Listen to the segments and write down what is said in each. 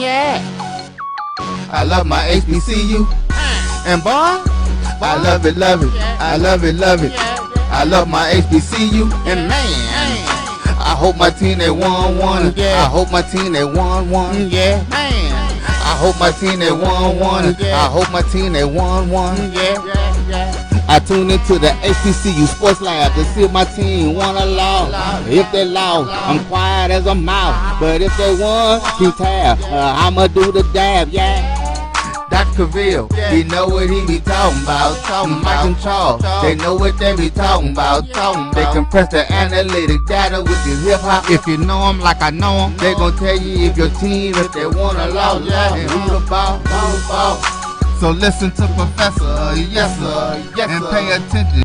Yeah. I love my HBCU. And boy, I love it, love it. I love it, love it. I love my HBCU. And man, I hope my team they won one. I hope my team they won one. Yeah, man. I hope my team they won one. I hope my team they won one. I tune into the HBCU Sports Lab to see if my team won or lost. If they lost, I'm quiet as a mouse. But if they won, keep tab. I'ma do the dab, yeah. Dr. Cavil, he know what he be talking about. Mike and Charles, they know what they be talking about. They compress the analytic data with the hip hop. If you know them like I know them, they gon' tell you if your team, if they won or lost, and who the ball, who the ball. So listen to Professor, yes sir, and pay attention.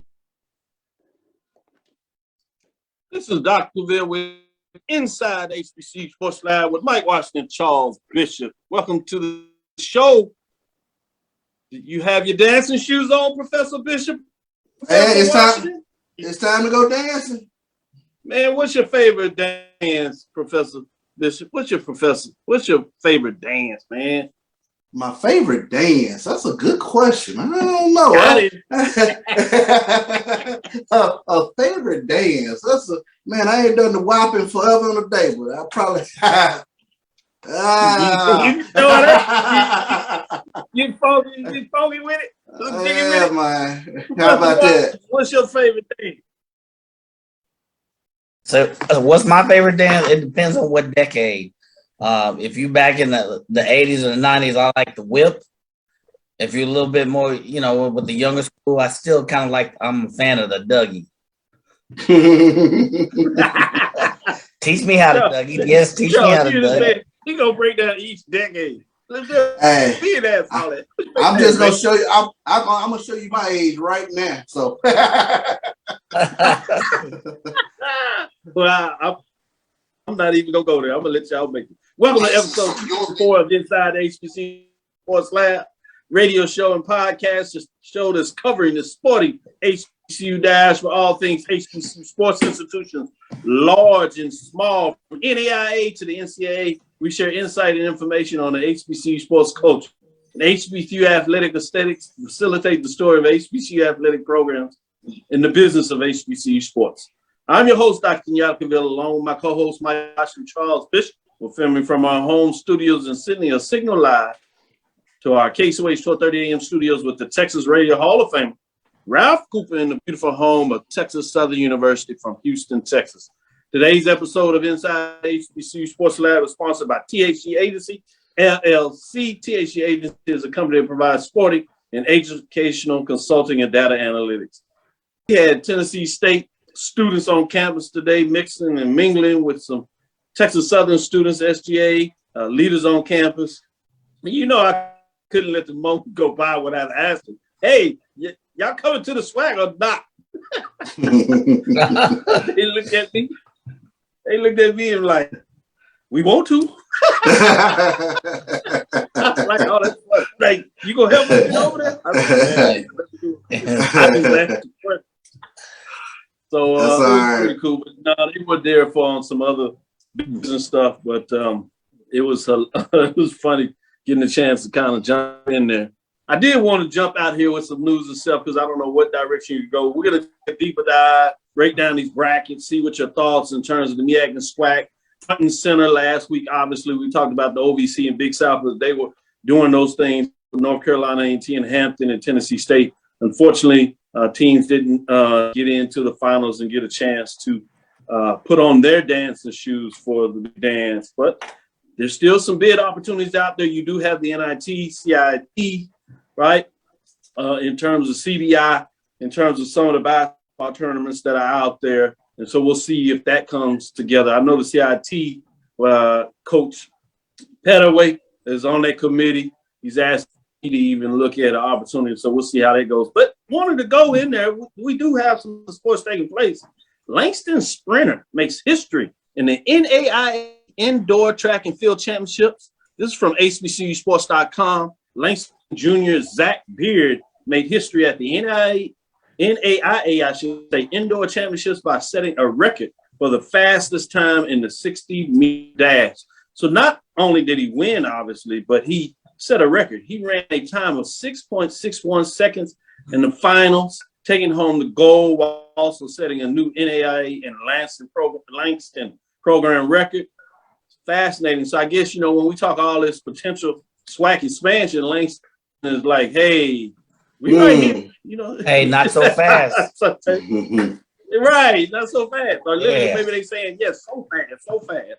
This is Dr. Unveil with Inside HBCU Sports Lab with Mike Washington, Charles Bishop. Welcome to the show. Did you have your dancing shoes on, Professor Bishop? Hey, it's time to go dancing. Man, what's your favorite dance, Professor Bishop? What's your favorite dance, man? My favorite dance? That's a good question. I don't know. A favorite dance? Man, I ain't done the whopping forever and a day, but I probably you funky with it? Yeah, man. How about that? What's your favorite dance? So what's my favorite dance? It depends on what decade. If you back in the 80s or the 90s, I like the whip. If you're a little bit more, with the younger school, I still kind of like, I'm a fan of the Dougie. Teach me how to Dougie. Yes, teach me how to Dougie. He gonna break down each decade. Hey, I'm just gonna show you. I'm gonna show you my age right now. So, well, I'm not even gonna go there. I'm gonna let y'all make it. Welcome to episode 4 of Inside HBCU Sports Lab, radio show and podcast. Just show that's covering the sporty HBCU dash for all things HBCU sports institutions, large and small, from NAIA to the NCAA. We share insight and information on the HBCU sports culture and HBCU athletic aesthetics to facilitate the story of HBCU athletic programs in the business of HBCU sports. I'm your host, Dr. Kenyatta Cavil, along with my co-host, Mike Washington, Charles Bishop. We're filming from our home studios in Sydney, a signal live to our KSOH 1230 AM studios with the Texas Radio Hall of Fame, Ralph Cooper, in the beautiful home of Texas Southern University from Houston, Texas. Today's episode of Inside HBCU Sports Lab is sponsored by THG Agency, LLC. THG Agency is a company that provides sporting and educational consulting and data analytics. We had Tennessee State students on campus today, mixing and mingling with some Texas Southern students, SGA, leaders on campus. I couldn't let the moment go by without asking, hey, y'all coming to the SWAC or not? They looked at me. And like, we want to. Like, oh, that's what, like, you gonna help me over there? I just So it was pretty cool. But no, they were there for some other business stuff, but it was funny getting a chance to kind of jump in there. I did want to jump out here with some news and stuff because I don't know what direction you go. We're gonna take a deeper dive, break down these brackets, see what your thoughts in terms of the Meac and SWAC. Front and center last week, obviously, we talked about the OVC and Big South, but they were doing those things with North Carolina A&T and Hampton and Tennessee State. Unfortunately, teams didn't get into the finals and get a chance to put on their dancing shoes for the dance. But there's still some bid opportunities out there. You do have the NIT, CIT, right? In terms of CBI, in terms of some of the basketball tournaments that are out there. And so we'll see if that comes together. I know the CIT coach Pettaway is on that committee. He's asked me to even look at an opportunity. So we'll see how that goes. But wanted to go in there. We do have some sports taking place. Langston sprinter makes history in the NAIA Indoor Track and Field Championships. This is from HBCUsports.com. Langston Jr. Zach Beard made history at the NAIA, I should say, Indoor Championships by setting a record for the fastest time in the 60-meter dash. So not only did he win, obviously, but he set a record. He ran a time of 6.61 seconds in the finals, taking home the gold while also setting a new NAIA and Langston program record. Fascinating. So I guess, when we talk all this potential SWAC expansion, Langston is like, hey, we right here, Hey, not so fast. Right, not so fast. Or Yeah. maybe they saying, yes, so fast.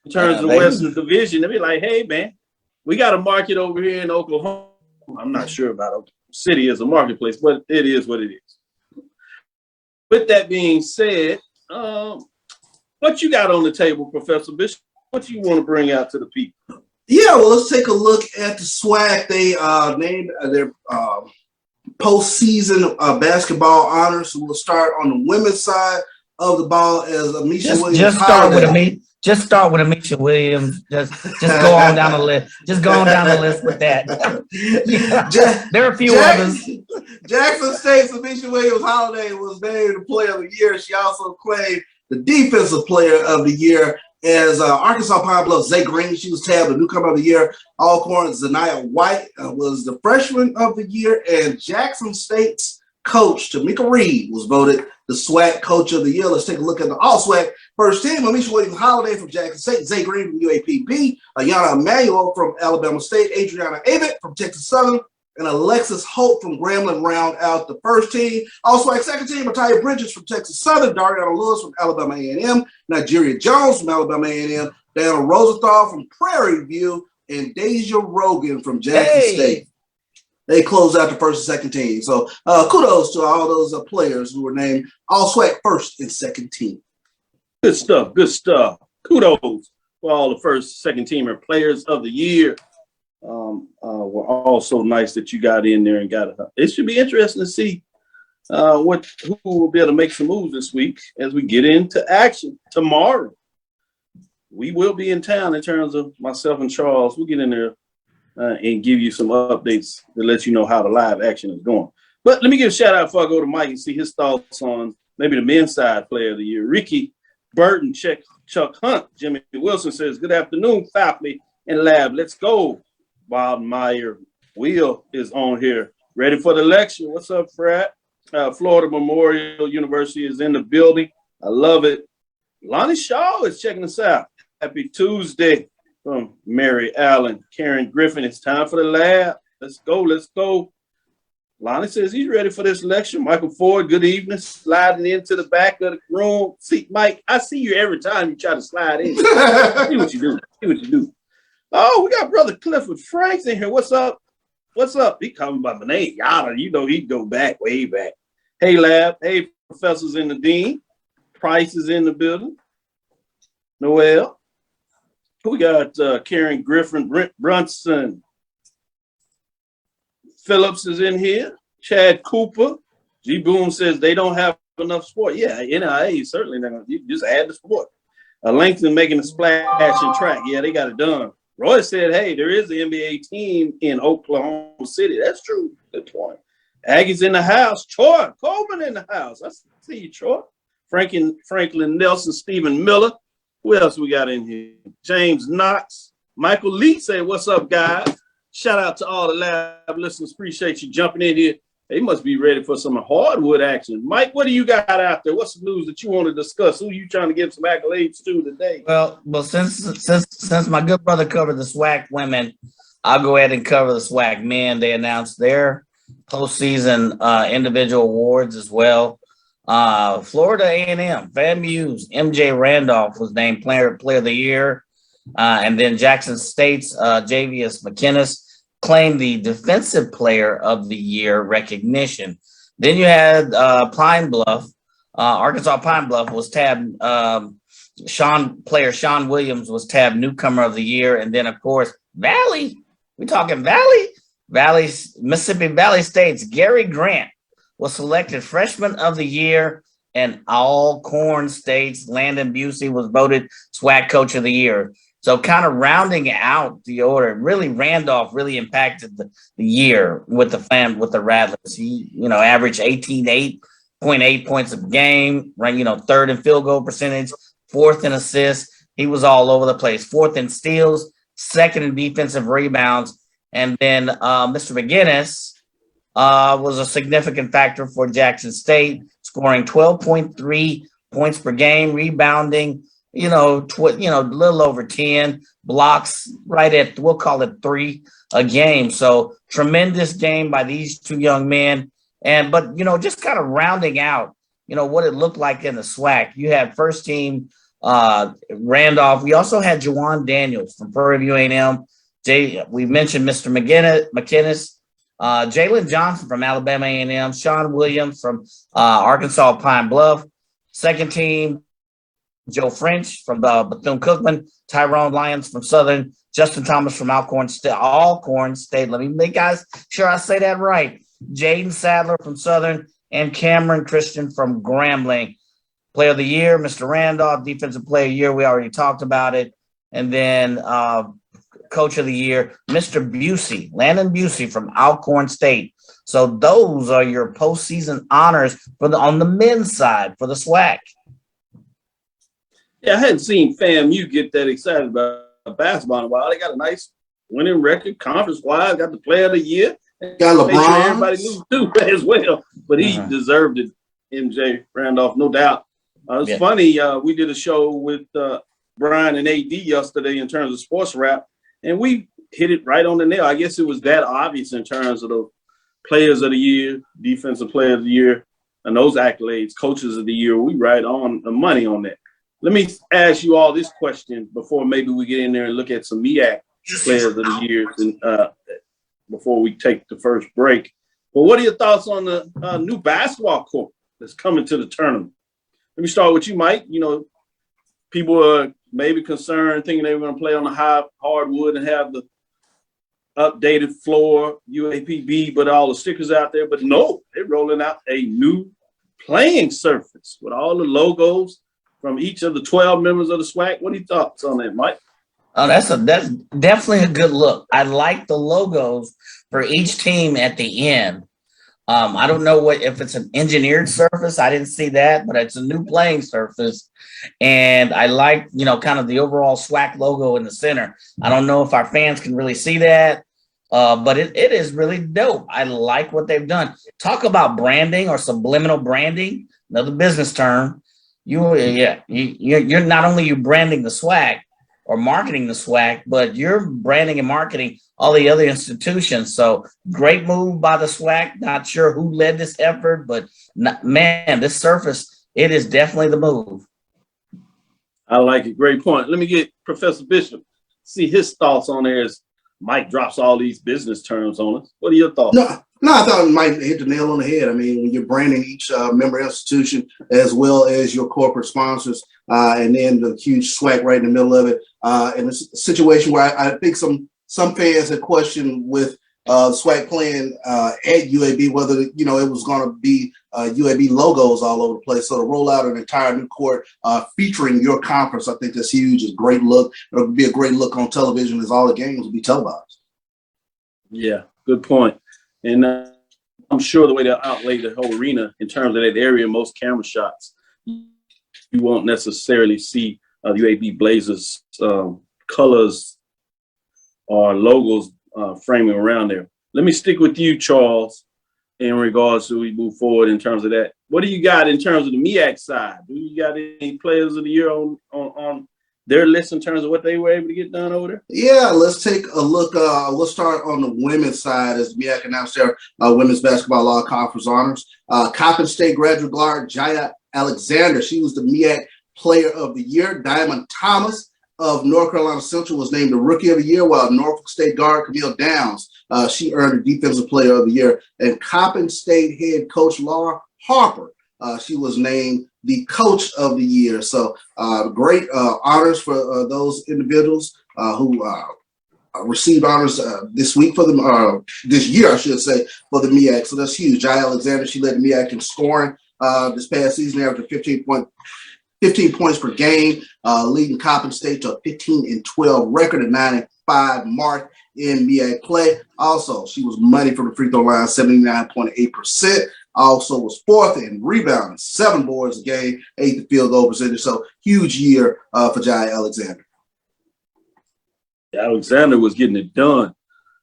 In terms of the Western Division, they be like, hey, man, we got a market over here in Oklahoma. I'm not sure about Oklahoma City as a marketplace, but it is what it is. With that being said, what you got on the table, Professor Bishop? What you want to bring out to the people? Yeah, well, let's take a look at the SWAC. They named their postseason basketball honors. So we'll start on the women's side of the ball as Amisha Williams. Just start with Amisha Williams. Just go on down the list. Just go on down the list with that. There are a few others. Jackson State's Amisha Williams Holiday was named the Player of the Year. She also claimed the Defensive Player of the Year. As Arkansas Pine Bluff, Zay Green, she was tabbed the Newcomer of the Year. Alcorn, Zanaya White was the Freshman of the Year. And Jackson State's coach, Tamika Reed, was voted the SWAC Coach of the Year. Let's take a look at the All-SWAC first team. Amisha Williams Holiday from Jackson State, Zay Green from UAPB, Ayana Emanuel from Alabama State, Adriana Avett from Texas Southern, and Alexis Hope from Grambling round out the first team. Also, like second team, Natalia Bridges from Texas Southern, Dariana Lewis from Alabama A&M, Nigeria Jones from Alabama A&M, Daniel Rosenthal from Prairie View, and Deja Rogan from Jackson State. They closed out the first and second team. So kudos to all those players who were named All-SWAC first and second team. Good stuff. Kudos for all the first, second teamer players of the year. Were also nice that you got in there and got it. It should be interesting to see who will be able to make some moves this week as we get into action tomorrow. We will be in town in terms of myself and Charles. We'll get in there and give you some updates to let you know how the live action is going. But let me give a shout out before I go to Mike and see his thoughts on maybe the men's side player of the year. Ricky Burton, Chuck Hunt, Jimmy Wilson says, good afternoon, faculty and lab. Let's go. Wildmeyer Will is on here. Ready for the lecture. What's up, Fred? Florida Memorial University is in the building. I love it. Lonnie Shaw is checking us out. Happy Tuesday from Mary Allen. Karen Griffin, it's time for the lab. Let's go. Lonnie says he's ready for this lecture. Michael Ford, good evening. Sliding into the back of the room. See, Mike, I see you every time you try to slide in. See what you do. Oh, we got Brother Clifford Franks in here. What's up? He coming by my name. Yada, he'd go back, way back. Hey, lab. Hey, professors in the dean. Price is in the building. Noel. We got Karen Griffin, Brent Brunson. Phillips is in here. Chad Cooper. G Boom says they don't have enough sport. Yeah, NAIA certainly not. You just add the sport. Langston making a splash in track. Yeah, they got it done. Roy said, hey, there is an NBA team in Oklahoma City. That's true. Good point. Aggie's in the house. Troy Coleman in the house. I see you, Troy. Franklin Nelson, Stephen Miller. Who else we got in here? James Knox. Michael Lee said, what's up, guys? Shout out to all the lab listeners. Appreciate you jumping in here. They must be ready for some hardwood action. Mike, what do you got out there? What's the news that you want to discuss? Who are you trying to give some accolades to today? Well, since my good brother covered the SWAC women, I'll go ahead and cover the SWAC men. They announced their postseason individual awards as well. Florida A&M, FAMU's MJ Randolph was named player of the year. And then Jackson State's Javius McInnes claimed the defensive player of the year recognition. Then you had Pine Bluff. Arkansas Pine Bluff was tabbed. Sean Williams was tabbed newcomer of the year. And then, of course, Valley. We talking Valley? Mississippi Valley State's Gary Grant was selected freshman of the year, and Alcorn State's Landon Busey was voted SWAC coach of the year. So kind of rounding out the order, really Randolph really impacted the year with the Rattlers. He, averaged 18.8 points a game, right? Third in field goal percentage, fourth in assists, he was all over the place. 4th in steals, 2nd in defensive rebounds. And then Mr. McGinnis was a significant factor for Jackson State, scoring 12.3 points per game, rebounding, a little over 10 blocks, right at, we'll call it 3 a game. So tremendous game by these two young men. But just kind of rounding out, what it looked like in the SWAC. You had first team Randolph. We also had Jawan Daniels from Prairie View A&M. We mentioned Mr. McKinnis, Jalen Johnson from Alabama A&M, Sean Williams from Arkansas Pine Bluff. Second team, Joe French from Bethune-Cookman, Tyrone Lyons from Southern, Justin Thomas from Alcorn State. Let me make sure I say that right. Jaden Sadler from Southern and Cameron Christian from Grambling. Player of the Year, Mr. Randolph. Defensive Player of the Year, we already talked about it. And then Coach of the Year, Mr. Busey, Landon Busey from Alcorn State. So those are your postseason honors on the men's side for the SWAC. Yeah, I hadn't seen FAMU get that excited about basketball in a while. They got a nice winning record, conference-wise, got the Player of the Year. Got LeBron. Everybody knew too as well, but he deserved it, MJ Randolph, no doubt. It's funny, we did a show with Brian and AD yesterday in terms of Sports Wrap, and we hit it right on the nail. I guess it was that obvious in terms of the Players of the Year, Defensive Player of the Year, and those accolades, Coaches of the Year. We right on the money on that. Let me ask you all this question before maybe we get in there and look at some MEAC Players of the Year and, before we take the first break. But what are your thoughts on the new basketball court that's coming to the tournament? Let me start with you, Mike. People are maybe concerned, thinking they were going to play on the hardwood and have the updated floor, UAPB, but all the stickers out there. But no, they're rolling out a new playing surface with all the logos from each of the 12 members of the SWAC. What are your thoughts on that, Mike? Oh, that's definitely a good look. I like the logos for each team at the end. I don't know if it's an engineered surface. I didn't see that, but it's a new playing surface. And I like, kind of the overall SWAC logo in the center. I don't know if our fans can really see that, but it is really dope. I like what they've done. Talk about branding or subliminal branding, another business term. You're not only you branding the SWAC or marketing the SWAC, but you're branding and marketing all the other institutions. So great move by the SWAC. Not sure who led this effort, but this surface, it is definitely the move. I like it. Great point. Let me get Professor Bishop, see his thoughts on there as Mike drops all these business terms on us. What are your thoughts? No, I thought Mike hit the nail on the head. I mean, when you're branding each member institution as well as your corporate sponsors, and then the huge SWAC right in the middle of it, in a situation where I think some fans had questioned with SWAC playing at UAB whether it was going to be UAB logos all over the place. So to roll out an entire new court featuring your conference, I think that's huge. It's a great look. It'll be a great look on television as all the games will be televised. Yeah, good point. And I'm sure the way they outlay the whole arena in terms of that area, most camera shots, you won't necessarily see UAB Blazers colors or logos framing around there. Let me stick with you, Charles, in regards to we move forward in terms of that. What do you got in terms of the MEAC side? Do you got any Players of the Year on their list in terms of what they were able to get done over there? Yeah, let's take a look. Let's start on the women's side as MEAC announced their women's basketball all conference honors. Coppin State graduate guard Jaya Alexander, she was the MEAC Player of the Year. Diamond Thomas of North Carolina Central was named the Rookie of the Year, while Norfolk State guard Camille Downs, she earned the Defensive Player of the Year. And Coppin State head coach Laura Harper, she was named the Coach of the Year. So great honors for those individuals who received honors this week for them, this year, I should say, for the MEAC. So that's huge. Jai Alexander, she led the MEAC in scoring this past season, averaging 15 points per game, leading Coppin State to a 15-12 record, a 9-5 mark in MEAC play. Also, she was money from the free throw line, 79.8%. Also was fourth in rebounding, 7 boards a game, 8 field goal percentage. So huge year for Jai Alexander. Alexander was getting it done.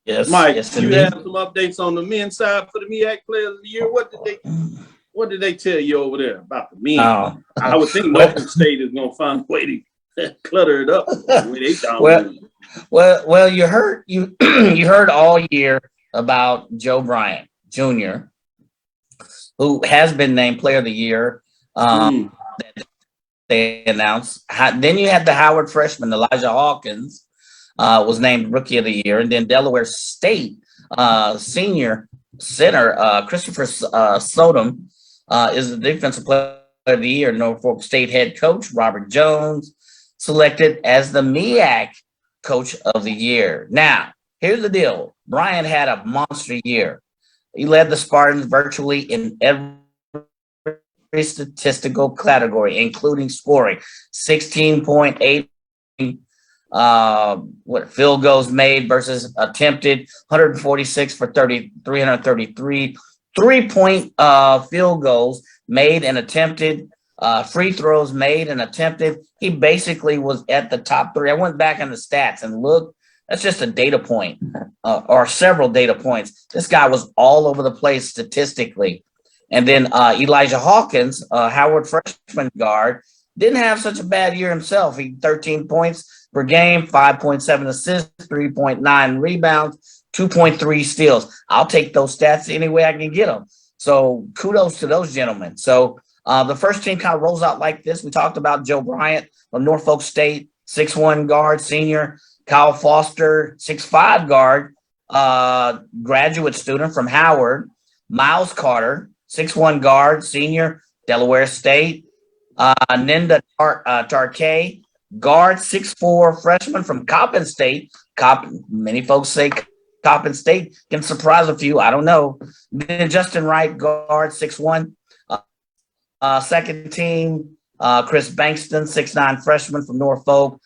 Yes, Mike, yes, you indeed. have some updates on the men's side for the MEAC Players of the Year. What did they tell you over there about the men? Oh. I would think Norfolk State is going to find a way to clutter it up. The way they Well, you heard you heard all year about Joe Bryant Jr., who has been named Player of the Year. They announced. Then you had the Howard freshman Elijah Hawkins was named Rookie of the Year, and then Delaware State senior center Christopher Sodom is the Defensive Player of the Year. Norfolk State head coach Robert Jones selected as the MEAC Coach of the Year. Now, here's the deal. Bryant had a monster year. He led the Spartans virtually in every statistical category, including scoring 16.8 field goals made versus attempted, 146 for 333, 3-point field goals made and attempted, free throws made and attempted. He basically was at the top 3. I went back on the stats and looked. That's just a data point or several data points. This guy was all over the place statistically. And then Elijah Hawkins, Howard freshman guard, didn't have such a bad year himself. He 13 points per game, 5.7 assists, 3.9 rebounds, 2.3 steals. I'll take those stats any way I can get them. So kudos to those gentlemen. So the first team kind of rolls out like this. We talked about Joe Bryant from Norfolk State, 6'1" guard, senior. Kyle Foster, 6'5" guard, graduate student from Howard. Miles Carter, 6'1" guard, senior, Delaware State. Ninda Tarkay, guard, 6'4" freshman from Coppin State. Many folks say Coppin State can surprise a few. I don't know. Then Justin Wright, guard, 6'1". Second team, Chris Bankston, 6'9" freshman from Norfolk.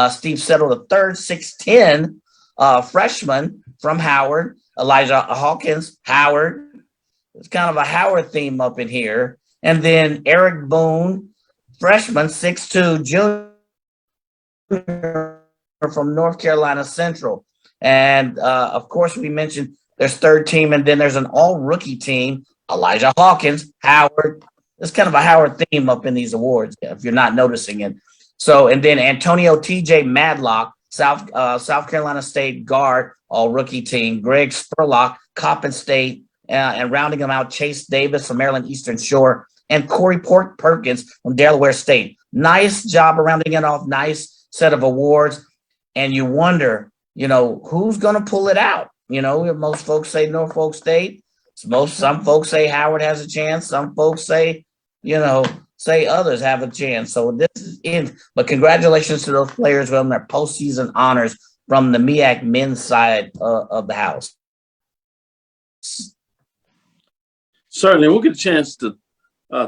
Steve Settle the third, 6'10", freshman from Howard. Elijah Hawkins, Howard. It's kind of a Howard theme up in here. And then Eric Boone, freshman, 6'2", junior from North Carolina Central. And, of course, we mentioned there's third team, and then there's an all-rookie team, Elijah Hawkins, Howard. It's kind of a Howard theme up in these awards, if you're not noticing it. So, and then Antonio T.J. Madlock, South Carolina State guard, all-rookie team. Greg Spurlock, Coppin State, and rounding them out, Chase Davis from Maryland Eastern Shore, and Corey Perkins from Delaware State. Nice job of rounding it off, nice set of awards. And you wonder, who's going to pull it out? Most folks say Norfolk State. Some folks say Howard has a chance. Some folks say, say others have a chance. So this is in. But congratulations to those players on their postseason honors from the MEAC men's side of the house. Certainly, we'll get a chance to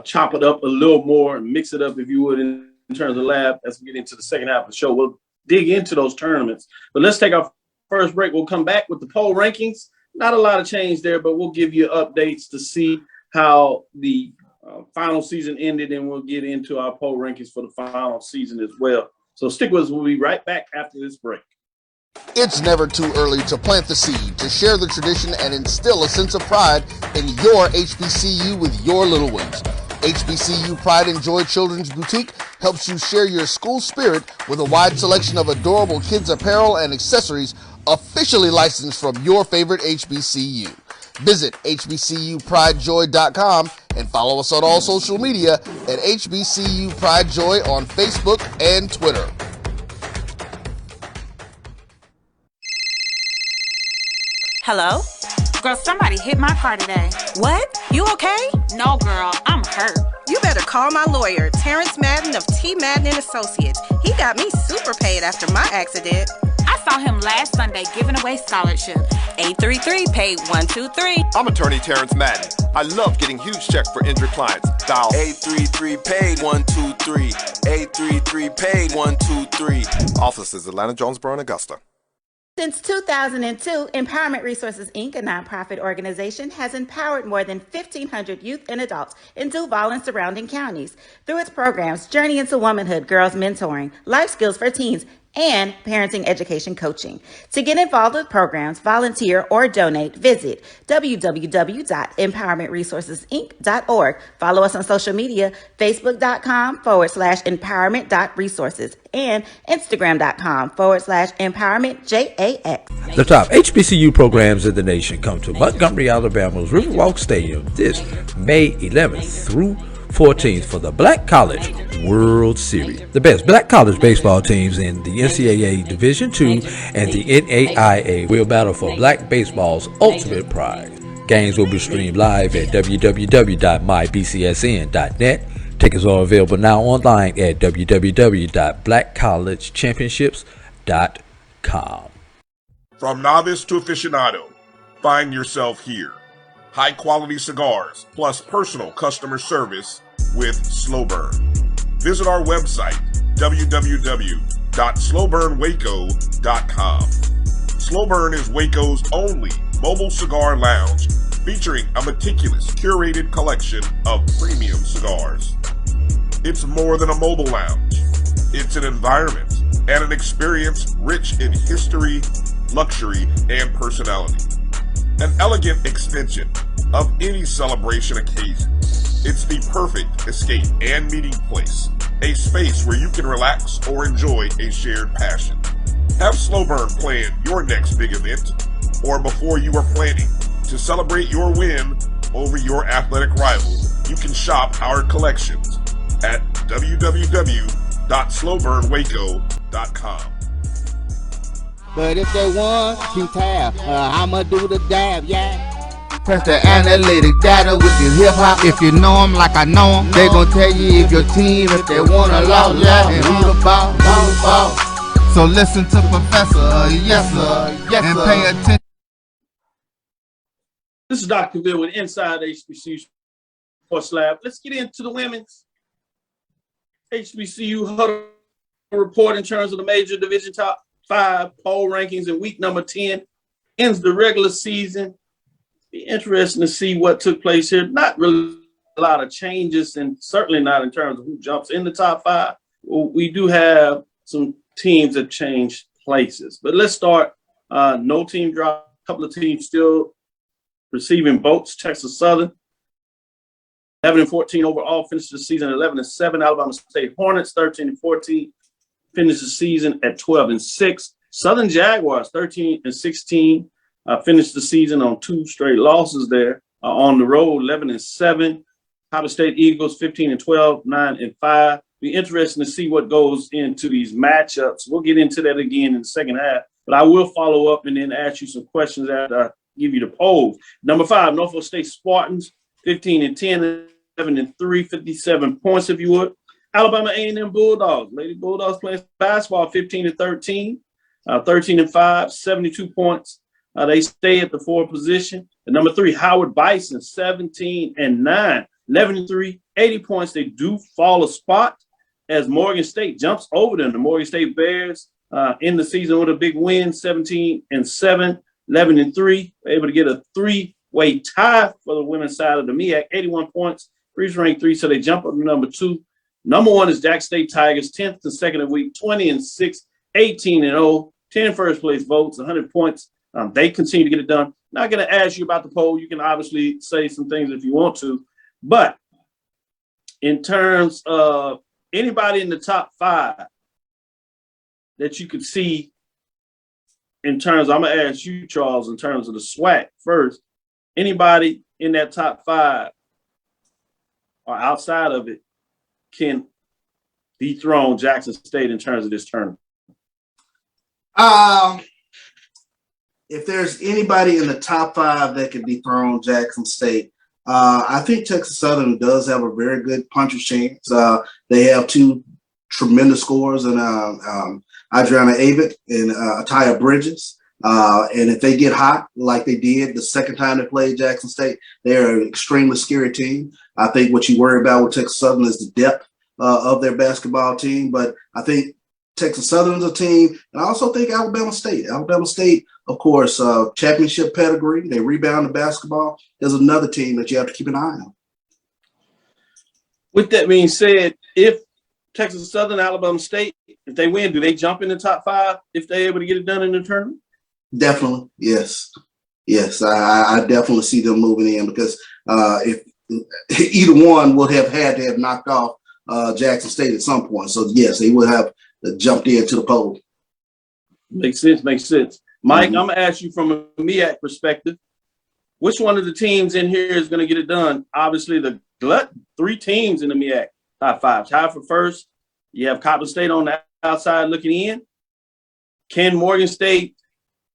chop it up a little more and mix it up, if you would, in terms of lab as we get into the second half of the show. We'll dig into those tournaments. But let's take our first break. We'll come back with the poll rankings. Not a lot of change there, but we'll give you updates to see how the final season ended, and we'll get into our poll rankings for the final season as well. So stick with us. We'll be right back after this break. It's never too early to plant the seed, to share the tradition, and instill a sense of pride in your HBCU with your little ones. HBCU Pride and Joy Children's Boutique helps you share your school spirit with a wide selection of adorable kids apparel and accessories officially licensed from your favorite HBCU. Visit hbcupridejoy.com and follow us on all social media at HBCU Pride Joy on Facebook and Twitter. Hello? Girl, somebody hit my car today. What? You okay? No, girl, I'm hurt. You better call my lawyer, Terrence Madden of T. Madden and Associates. He got me super paid after my accident. I saw him last Sunday giving away scholarships. 833 paid 123. I'm attorney Terrence Madden. I love getting huge checks for injured clients. Dial 833 paid 123. 833 paid 123. Offices Atlanta, Jonesboro, and Augusta. Since 2002, Empowerment Resources, Inc., a nonprofit organization, has empowered more than 1,500 youth and adults in Duval and surrounding counties. Through its programs, Journey into Womanhood, Girls Mentoring, Life Skills for Teens, and Parenting Education Coaching. To get involved with programs, volunteer, or donate, visit www.empowermentresourcesinc.org. Follow us on social media, facebook.com/empowerment.resources and instagram.com/empowermentJAX. The top HBCU programs in the nation come to Montgomery, Alabama's Riverwalk Stadium this May 11th through 14th for the Black College World Series. The best Black college baseball teams in the NCAA Division II and the NAIA will battle for Black baseball's ultimate prize. Games will be streamed live at www.mybcsn.net. Tickets are available now online at www.blackcollegechampionships.com. From novice to aficionado, find yourself here. High quality cigars plus personal customer service with Slow Burn. Visit our website www.slowburnwaco.com. Slow Burn is Waco's only mobile cigar lounge featuring a meticulous curated collection of premium cigars. It's more than a mobile lounge. It's an environment and an experience rich in history, luxury, and personality. An elegant extension of any celebration occasion. It's the perfect escape and meeting place, a space where you can relax or enjoy a shared passion. Have Slow Burn plan your next big event, or before you are planning to celebrate your win over your athletic rival, you can shop our collections at www.slowburnwaco.com. But if they want to tab, I'ma do the dab, yeah. Press the analytic data with your hip hop. If you know them like I know them, they gon' tell you if your team, if they wanna lose, yeah, and who the ball. So listen to Professor, yes sir, yes and pay attention. This is Dr. Cavil with Inside HBCU Sports Lab. Let's get into the women's HBCU huddle report in terms of the major division top 5 poll rankings in week number 10. Ends the regular season. Be interesting to see what took place here. Not really a lot of changes, and certainly not in terms of who jumps in the top 5. We do have some teams that changed places. But let's start. No team dropped. A couple of teams still receiving votes. Texas Southern, 11-14 overall, finished the season 11-7. Alabama State Hornets, 13-14, finished the season at 12-6. Southern Jaguars, 13-16, finished the season on 2 straight losses there. On the road, 11-7. Ohio State Eagles, 15-12, 9-5. Be interesting to see what goes into these matchups. We'll get into that again in the second half, but I will follow up and then ask you some questions after I give you the polls. Number 5, Norfolk State Spartans, 15-10, 11-3, 57 points if you would. Alabama A&M Bulldogs, Lady Bulldogs playing basketball, 15-13, 13-5, 72 points. They stay at the 4th position. And number 3, Howard Bison, 17-9, 11-3, 80 points. They do fall a spot as Morgan State jumps over them. The Morgan State Bears in the season with a big win, 17-7, 11-3, able to get a 3-way tie for the women's side of the MEAC, 81 points, ranked 3, so they jump up to number 2. Number 1 is Jack State Tigers, 10th consecutive week, 20-6, 18-0, 10 first place votes, 100 points. They continue to get it done. Not going to ask you about the poll. You can obviously say some things if you want to, but in terms of anybody in the top 5 that you could see in terms, I'm going to ask you, Charles, in terms of the SWAC first, anybody in that top 5 or outside of it can dethrone Jackson State in terms of this tournament? If there's anybody in the top 5 that can dethrone Jackson State, I think Texas Southern does have a very good puncher's chance. They have 2 tremendous scorers in Adriana Abbott and Ataya Bridges. And if they get hot like they did the second time they played Jackson State, they're an extremely scary team. I think what you worry about with Texas Southern is the depth of their basketball team. But I think Texas Southern's a team, and I also think Alabama State. Alabama State, of course, championship pedigree. They rebound the basketball. There's another team that you have to keep an eye on. With that being said, if Texas Southern, Alabama State, if they win, do they jump in the top 5 if they're able to get it done in the tournament? Definitely, yes. Yes, I definitely see them moving in because if either one would have had to have knocked off Jackson State at some point. So, yes, they would have jumped into the poll. Makes sense. Mike, I'm going to ask you from a MEAC perspective, which one of the teams in here is going to get it done? Obviously, the 3 teams in the MEAC top 5. Tied for first, you have Coppin State on the outside looking in. Can Morgan State,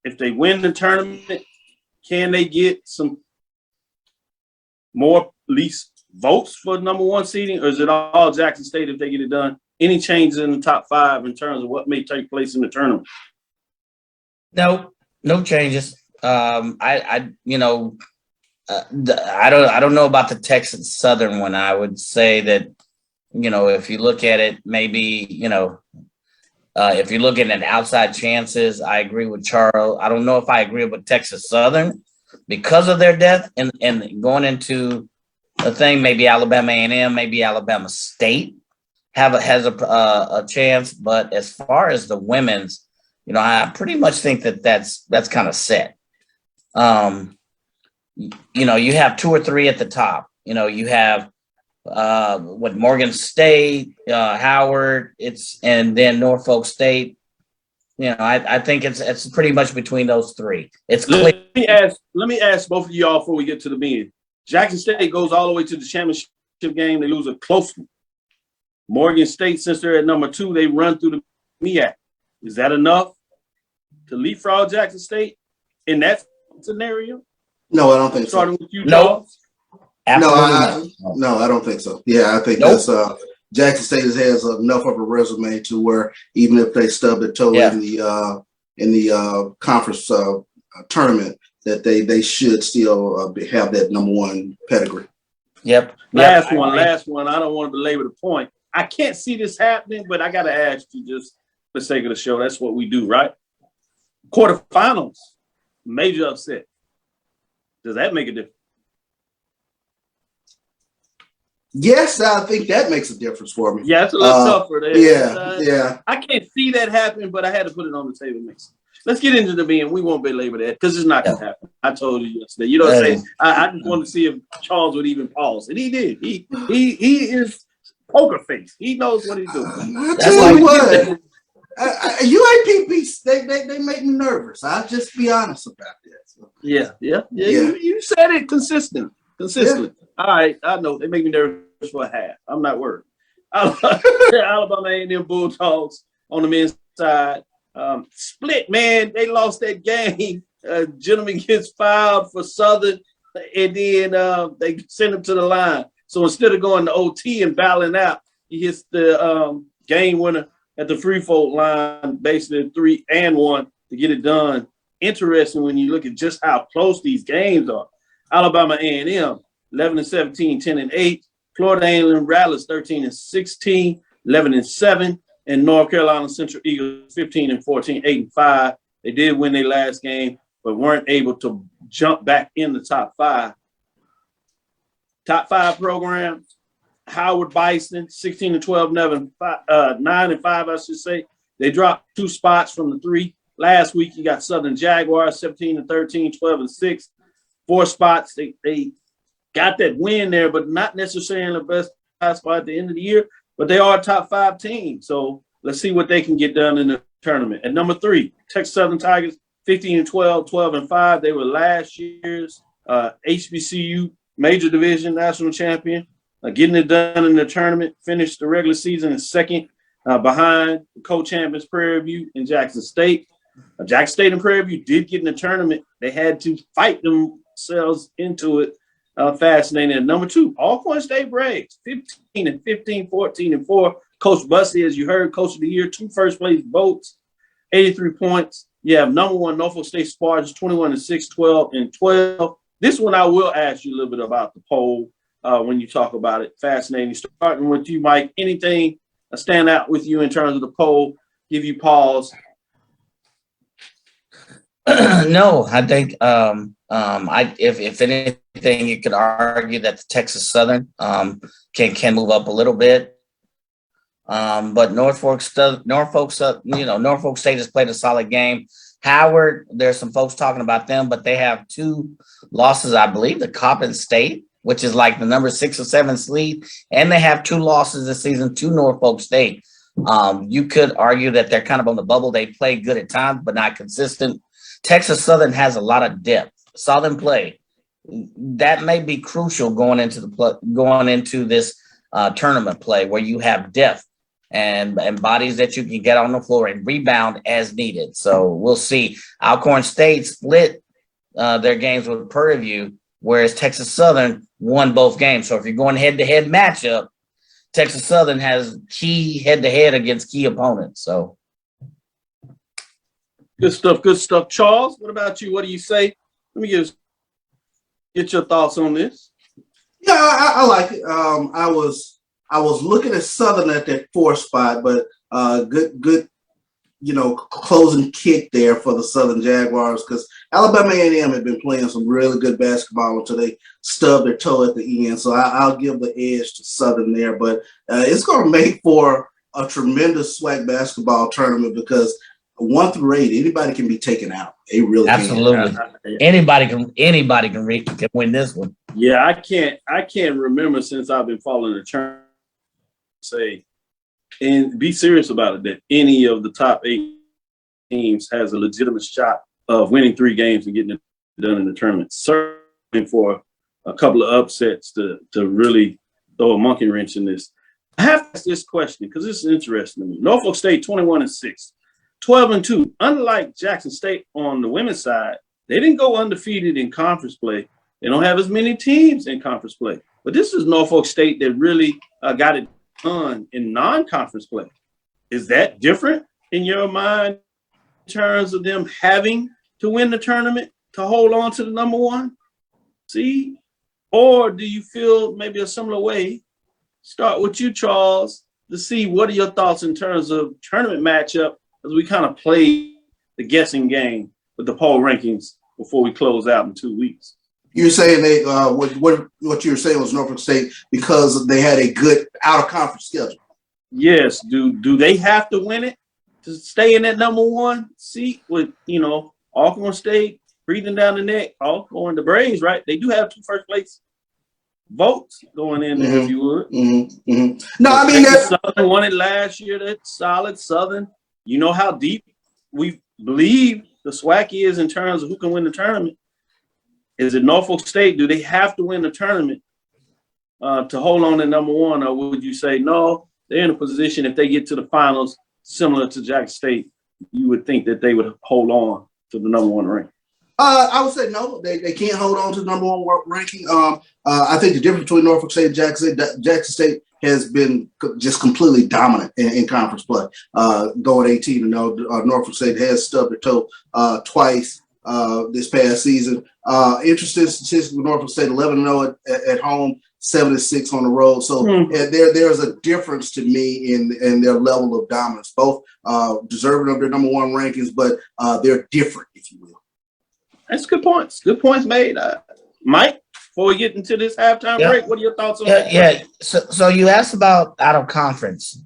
if they win the tournament, can they get some more least votes for number 1 seeding, or is it all Jackson State if they get it done? Any changes in the top 5 in terms of what may take place in the tournament? No changes. I don't know about the Texas Southern one. I would say that, if you look at it, maybe, if you're looking at outside chances, I agree with Charles. I don't know if I agree with Texas Southern because of their depth and going into the thing, maybe Alabama A&M, maybe Alabama State has a chance. But as far as the women's, I pretty much think that's kind of set. You have 2 or 3 at the top. You have Morgan State, Howard, and then Norfolk State. I think it's pretty much between those 3. It's clear. Let me ask both of y'all before we get to the men. Jackson State goes all the way to the championship game. They lose a close one. Morgan State, since they're at number 2, they run through the MEAC. Is that enough to leapfrog Jackson State in that scenario? No, I don't think so. Starting with you, no. No, I don't think so. Yeah, I think that's Jackson State has enough of a resume to where even if they stub their toe in the conference tournament, that they should still have that number 1 pedigree. Yep. Last one. I don't want to belabor the point. I can't see this happening, but I got to ask you just for the sake of the show. That's what we do, right? Quarterfinals, major upset. Does that make a difference? Yes, I think that makes a difference for me. Yeah, it's a little tougher there. Yeah. I can't see that happen, but I had to put it on the table. Let's get into the men. We won't belabor that because it's not going to happen. I told you yesterday. You know what I'm saying? I just wanted to see if Charles would even pause, and he did. He is poker face. He knows what he's doing. I tell you what, UAPB they make me nervous. I'll just be honest about that. So. Yeah. You said it consistently. Yeah. All right, I know they make me nervous for a half. I'm not worried. Alabama A&M Bulldogs on the men's side. Split, man. They lost that game. Gentleman gets fouled for Southern, and then they send him to the line. So instead of going to OT and battling out, he hits the game winner at the free throw line, basically 3 and 1 to get it done. Interesting when you look at just how close these games are. Alabama A&M, 11-17, 10-8. Florida A&M Rattlers, 13-16, 11-7. And North Carolina Central Eagles, 15-14, 8-5. They did win their last game, but weren't able to jump back in the top 5. Top 5 programs, Howard Bison, 16-12, 9-5, I should say. They dropped 2 spots from the 3. Last week, you got Southern Jaguars, 17-13, 12-6. 4 spots. They got that win there, but not necessarily the best spot at the end of the year. But they are a top 5 team. So let's see what they can get done in the tournament. At number 3, Texas Southern Tigers, 15-12, 12-5. They were last year's HBCU Major Division National Champion. Getting it done in the tournament, finished the regular season in second behind the co-champions Prairie View and Jackson State. Jackson State and Prairie View did get in the tournament. They had to fight themselves into it. Fascinating. And number 2, Alcorn State Braves, 15-15, 14-4. Coach Bussey, as you heard, Coach of the Year, 2 first-place votes, 83 points. You have number 1, Norfolk State Spartans, 21-6, 12-12. This one I will ask you a little bit about the poll when you talk about it. Fascinating. Starting with you, Mike. Anything stand out with you in terms of the poll? give you pause? No, I think if anything, you could argue that the Texas Southern can move up a little bit. But Norfolk State has played a solid game. Howard, there's some folks talking about them, but they have 2 losses, I believe, to Coppin State, which is like the number 6 or 7 seed, and they have 2 losses this season to Norfolk State. You could argue that they're kind of on the bubble. They play good at times, but not consistent. Texas Southern has a lot of depth. Southern play that may be crucial going into this tournament play, where you have depth and bodies that you can get on the floor and rebound as needed. So we'll see. Alcorn State split their games with Prairie View, whereas Texas Southern won both games. So if you're going head-to-head matchup, Texas Southern has key head-to-head against key opponents. So good stuff, good stuff. Charles, what about you? What do you say? Let me get your thoughts on this. Yeah, I like it. I was looking at Southern at that 4th spot, but good, closing kick there for the Southern Jaguars, because Alabama A&M had been playing some really good basketball until they stubbed their toe at the end. So I'll give the edge to Southern there, but it's going to make for a tremendous SWAC basketball tournament, because 1 through 8, anybody can be taken out. They really absolutely can. Anybody can win this one. Yeah, I can't remember since I've been following the tournament, say, and be serious about it, that any of the top 8 teams has a legitimate shot of winning 3 games and getting it done in the tournament. Certainly for a couple of upsets to really throw a monkey wrench in this. I have to ask this question because this is interesting to me. Norfolk State 21-6, 12-2. Unlike Jackson State on the women's side, they didn't go undefeated in conference play. They don't have as many teams in conference play. But this is Norfolk State that really got it done in non-conference play. Is that different in your mind in terms of them having to win the tournament to hold on to the number 1 seed? Or do you feel maybe a similar way? Start with you, Charles, to see what are your thoughts in terms of tournament matchup as we kind of play the guessing game with the poll rankings before we close out in 2 weeks. You're saying they what you're saying was Norfolk State because they had a good out-of-conference schedule. Yes. Do they have to win it to stay in that number 1 seat with, Alcorn State breathing down the neck, Alcorn, the Braves, right? They do have 2 first place votes going in there, if you would. No, I mean, Southern won it last year. That solid Southern. You know how deep we believe the SWAC is in terms of who can win the tournament. Is it Norfolk State? Do they have to win the tournament to hold on to number 1, or would you say no? They're in a position if they get to the finals, similar to Jackson State, you would think that they would hold on to the number 1 rank. I would say no. They can't hold on to the number 1 ranking. I think the difference between Norfolk State and Jackson State has been just completely dominant in conference play. Going 18-0, Norfolk State has stubbed their toe twice this past season. Interesting statistic with Norfolk State: 11-0 at home, 7-6 on the road. So there's a difference to me in their level of dominance. Both deserving of their number 1 rankings, but they're different, if you will. That's good points. Good points made. Mike, before we get into this halftime break, what are your thoughts on that? Yeah. So you asked about out of conference,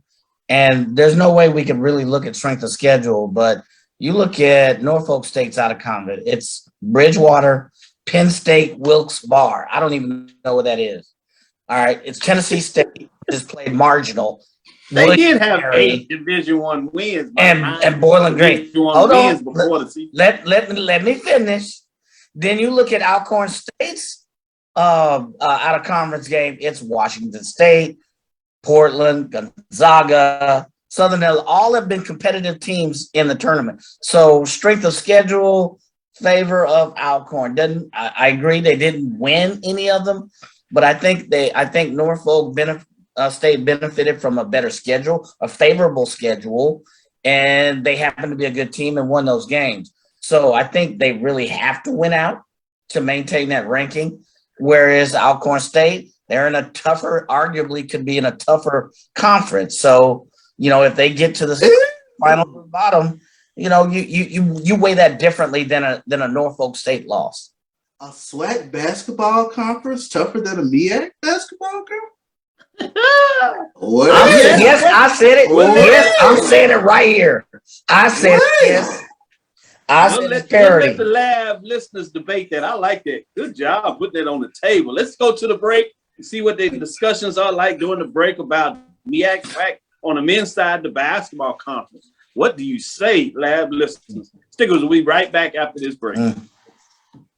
and there's no way we can really look at strength of schedule, but you look at Norfolk State's out of conference. It's Bridgewater, Penn State, Wilkes-Barre. I don't even know what that is. All right. It's Tennessee State has played marginal. They did have 8 Division I wins. And Bowling Green. Hold on. Before the season. Let me finish. Then you look at Alcorn State's out of conference game. It's Washington State, Portland, Gonzaga, Southern Illinois. All have been competitive teams in the tournament. So strength of schedule, favor of Alcorn. I agree they didn't win any of them, but I think Norfolk State benefited from a better schedule, a favorable schedule, and they happen to be a good team and won those games. So I think they really have to win out to maintain that ranking. Whereas Alcorn State, they're in a tougher, arguably could be in a tougher conference. So, if they get to the finals at the bottom. You know, you weigh that differently than a Norfolk State loss. A SWAC basketball conference tougher than a MEAC basketball conference? Yes, I said it. Yes, I'm saying it right here. I said it. Yes. Let the lab listeners debate that. I like that. Good job putting that on the table. Let's go to the break and see what the discussions are like during the break about MEAC SWAC on the men's side, the basketball conference. What do you say, lab listeners? Stickers will be right back after this break.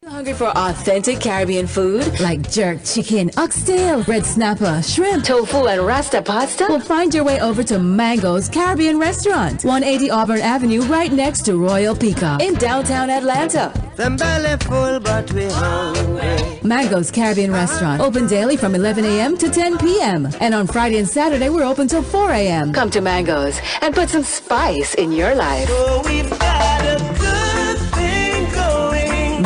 Hungry for authentic Caribbean food like jerk chicken, oxtail, red snapper, shrimp, tofu, and rasta pasta? Well, find your way over to Mango's Caribbean Restaurant, 180 Auburn Avenue, right next to Royal Peacock in downtown Atlanta. Them belly full, but we hungry. Mango's Caribbean Restaurant, open daily from 11 a.m. to 10 p.m. And on Friday and Saturday, we're open till 4 a.m. Come to Mango's and put some spice in your life. Oh, we've got a good thing going.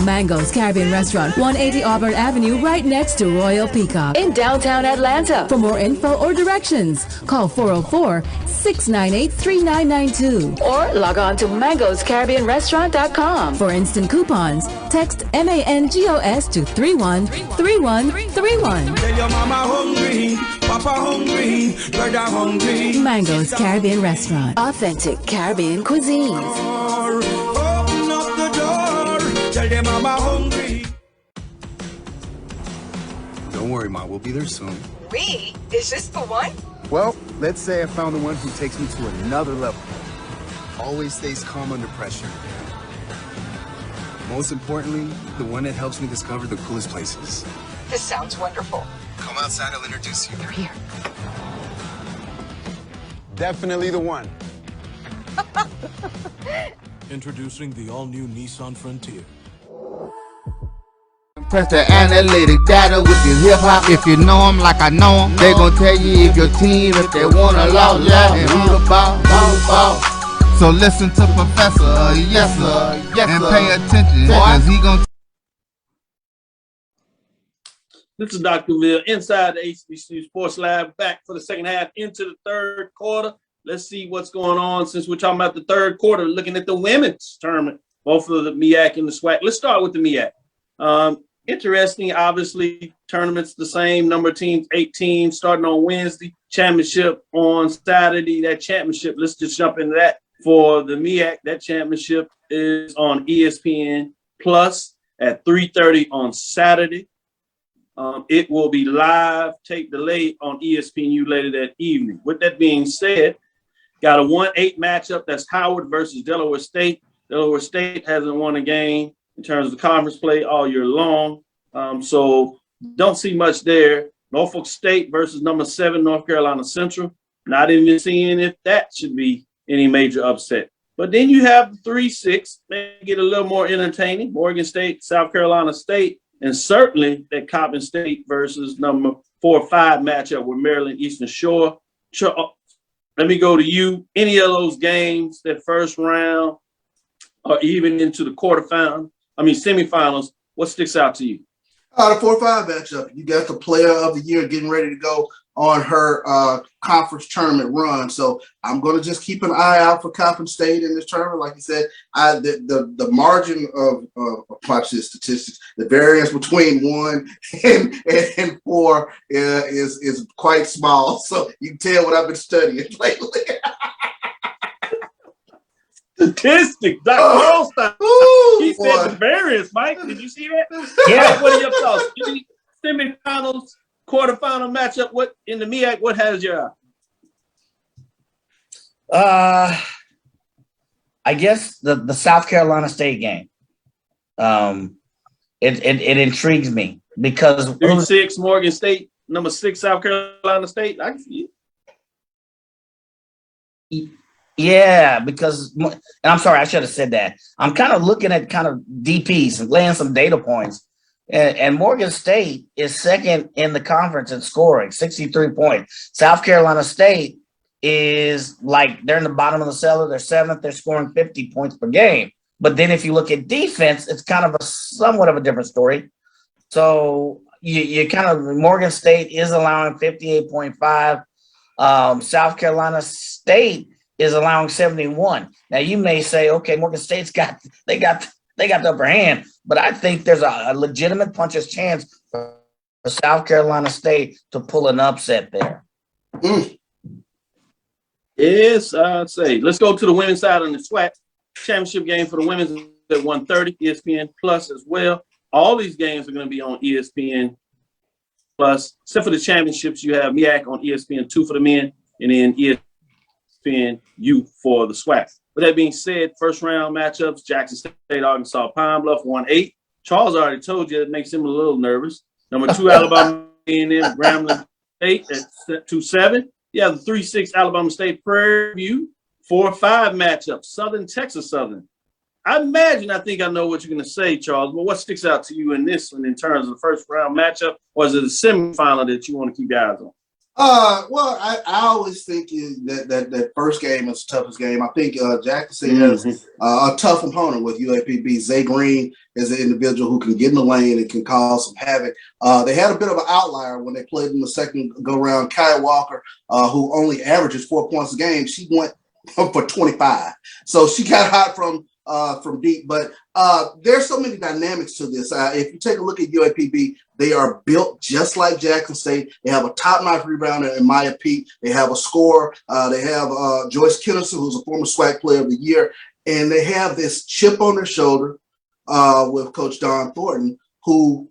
Mango's Caribbean Restaurant, 180 Auburn Avenue, right next to Royal Peacock in downtown Atlanta. For more info or directions, call 404-698-3992 or log on to mangoscaribbeanrestaurant.com. For instant coupons, text MANGOS to 313131. Tell your mama hungry, papa hungry, brother hungry. Mango's Caribbean Restaurant, authentic Caribbean cuisines. Open up the door, tell them mama hungry. Don't worry, Ma, we'll be there soon. We? Is this the one? Well, let's say I found the one who takes me to another level. Always stays calm under pressure. Most importantly, the one that helps me discover the coolest places. This sounds wonderful. Come outside, I'll introduce you. They're here. Definitely the one. Introducing the all-new Nissan Frontier. Press the analytic data with your hip hop. If you know them like I know them, they gon' tell you if your team, if they wanna loud and who the ball. So listen to Professor, yes sir, and pay attention, cause he gon' This is Dr. Mill inside the HBCU Sports Lab, back for the second half into the third quarter. Let's see what's going on since we're talking about the third quarter, looking at the women's tournament, both of the MEAC and the SWAC. Let's start with the MEAC. Interesting, obviously, tournaments the same, number of teams, 8 teams, starting on Wednesday, championship on Saturday. That championship, let's just jump into that. For the MEAC, that championship is on ESPN Plus at 3:30 on Saturday. It will be live, tape delayed on ESPNU later that evening. With that being said, got a 1-8 matchup. That's Howard versus Delaware State. Delaware State hasn't won a game in terms of conference play all year long. So don't see much there. Norfolk State versus number 7, North Carolina Central. Not even seeing if that should be any major upset. But then you have the 3-6, may get a little more entertaining. Morgan State, South Carolina State, and certainly that Coppin State versus number 4 or 5 matchup with Maryland Eastern Shore. Let me go to you. Any of those games, that first round, or even into the semifinals, what sticks out to you? The 4-5 matchup. You got the player of the year getting ready to go on her conference tournament run. So I'm going to just keep an eye out for Coppin State in this tournament. Like you said, the margin of watch this statistics, the variance between 1 and 4 is quite small. So you can tell what I've been studying lately. Statistics, Dr. Goldstein. He said the variance, Mike. Did you see that? Yeah. What are your thoughts? Semifinals, quarterfinal matchup. What in the MEAC? What has your I guess the South Carolina State game. It intrigues me because 3-6 Morgan State, number 6 South Carolina State. I can see it. Yeah, because, and I'm sorry, I should have said that. I'm kind of looking at kind of DPs and laying some data points. And Morgan State is second in the conference in scoring, 63 points. South Carolina State is like, they're in the bottom of the cellar. They're 7th. They're scoring 50 points per game. But then if you look at defense, it's kind of somewhat of a different story. So you kind of, Morgan State is allowing 58.5. South Carolina State is allowing 71. Now you may say, okay, Morgan State's got the upper hand, but I think there's a legitimate puncher's chance for South Carolina State to pull an upset there. Yes, I'd say. Let's go to the women's side on the SWAC championship game for the women's at 1:30, ESPN Plus as well. All these games are going to be on ESPN Plus, except for the championships. You have MEAC on ESPN2 for the men, and then ESPNU for the SWAC. With that being said, first round matchups: Jackson State, Arkansas, Pine Bluff, 1-8. Charles already told you it makes him a little nervous. Number 2, Alabama A&M, Grambling State at 2-7. You have the 3-6 Alabama State Prairie View, 4-5 matchup, Southern Texas Southern. I think I know what you're going to say, Charles, but what sticks out to you in this one in terms of the first round matchup, or is it a semifinal that you want to keep your eyes on? Well, I always think that first game is the toughest game. I think Jackson State has a tough opponent with UAPB. Zay Green is an individual who can get in the lane and can cause some havoc. They had a bit of an outlier when they played in the second go-round. Kai Walker, who only averages 4 points a game, she went for 25. So she got hot from deep. But there's so many dynamics to this. If you take a look at UAPB, they are built just like Jackson State. They have a top-notch rebounder in Maya Pete. They have a scorer. They have Joyce Kennison, who's a former SWAC Player of the Year. And they have this chip on their shoulder with Coach Don Thornton, who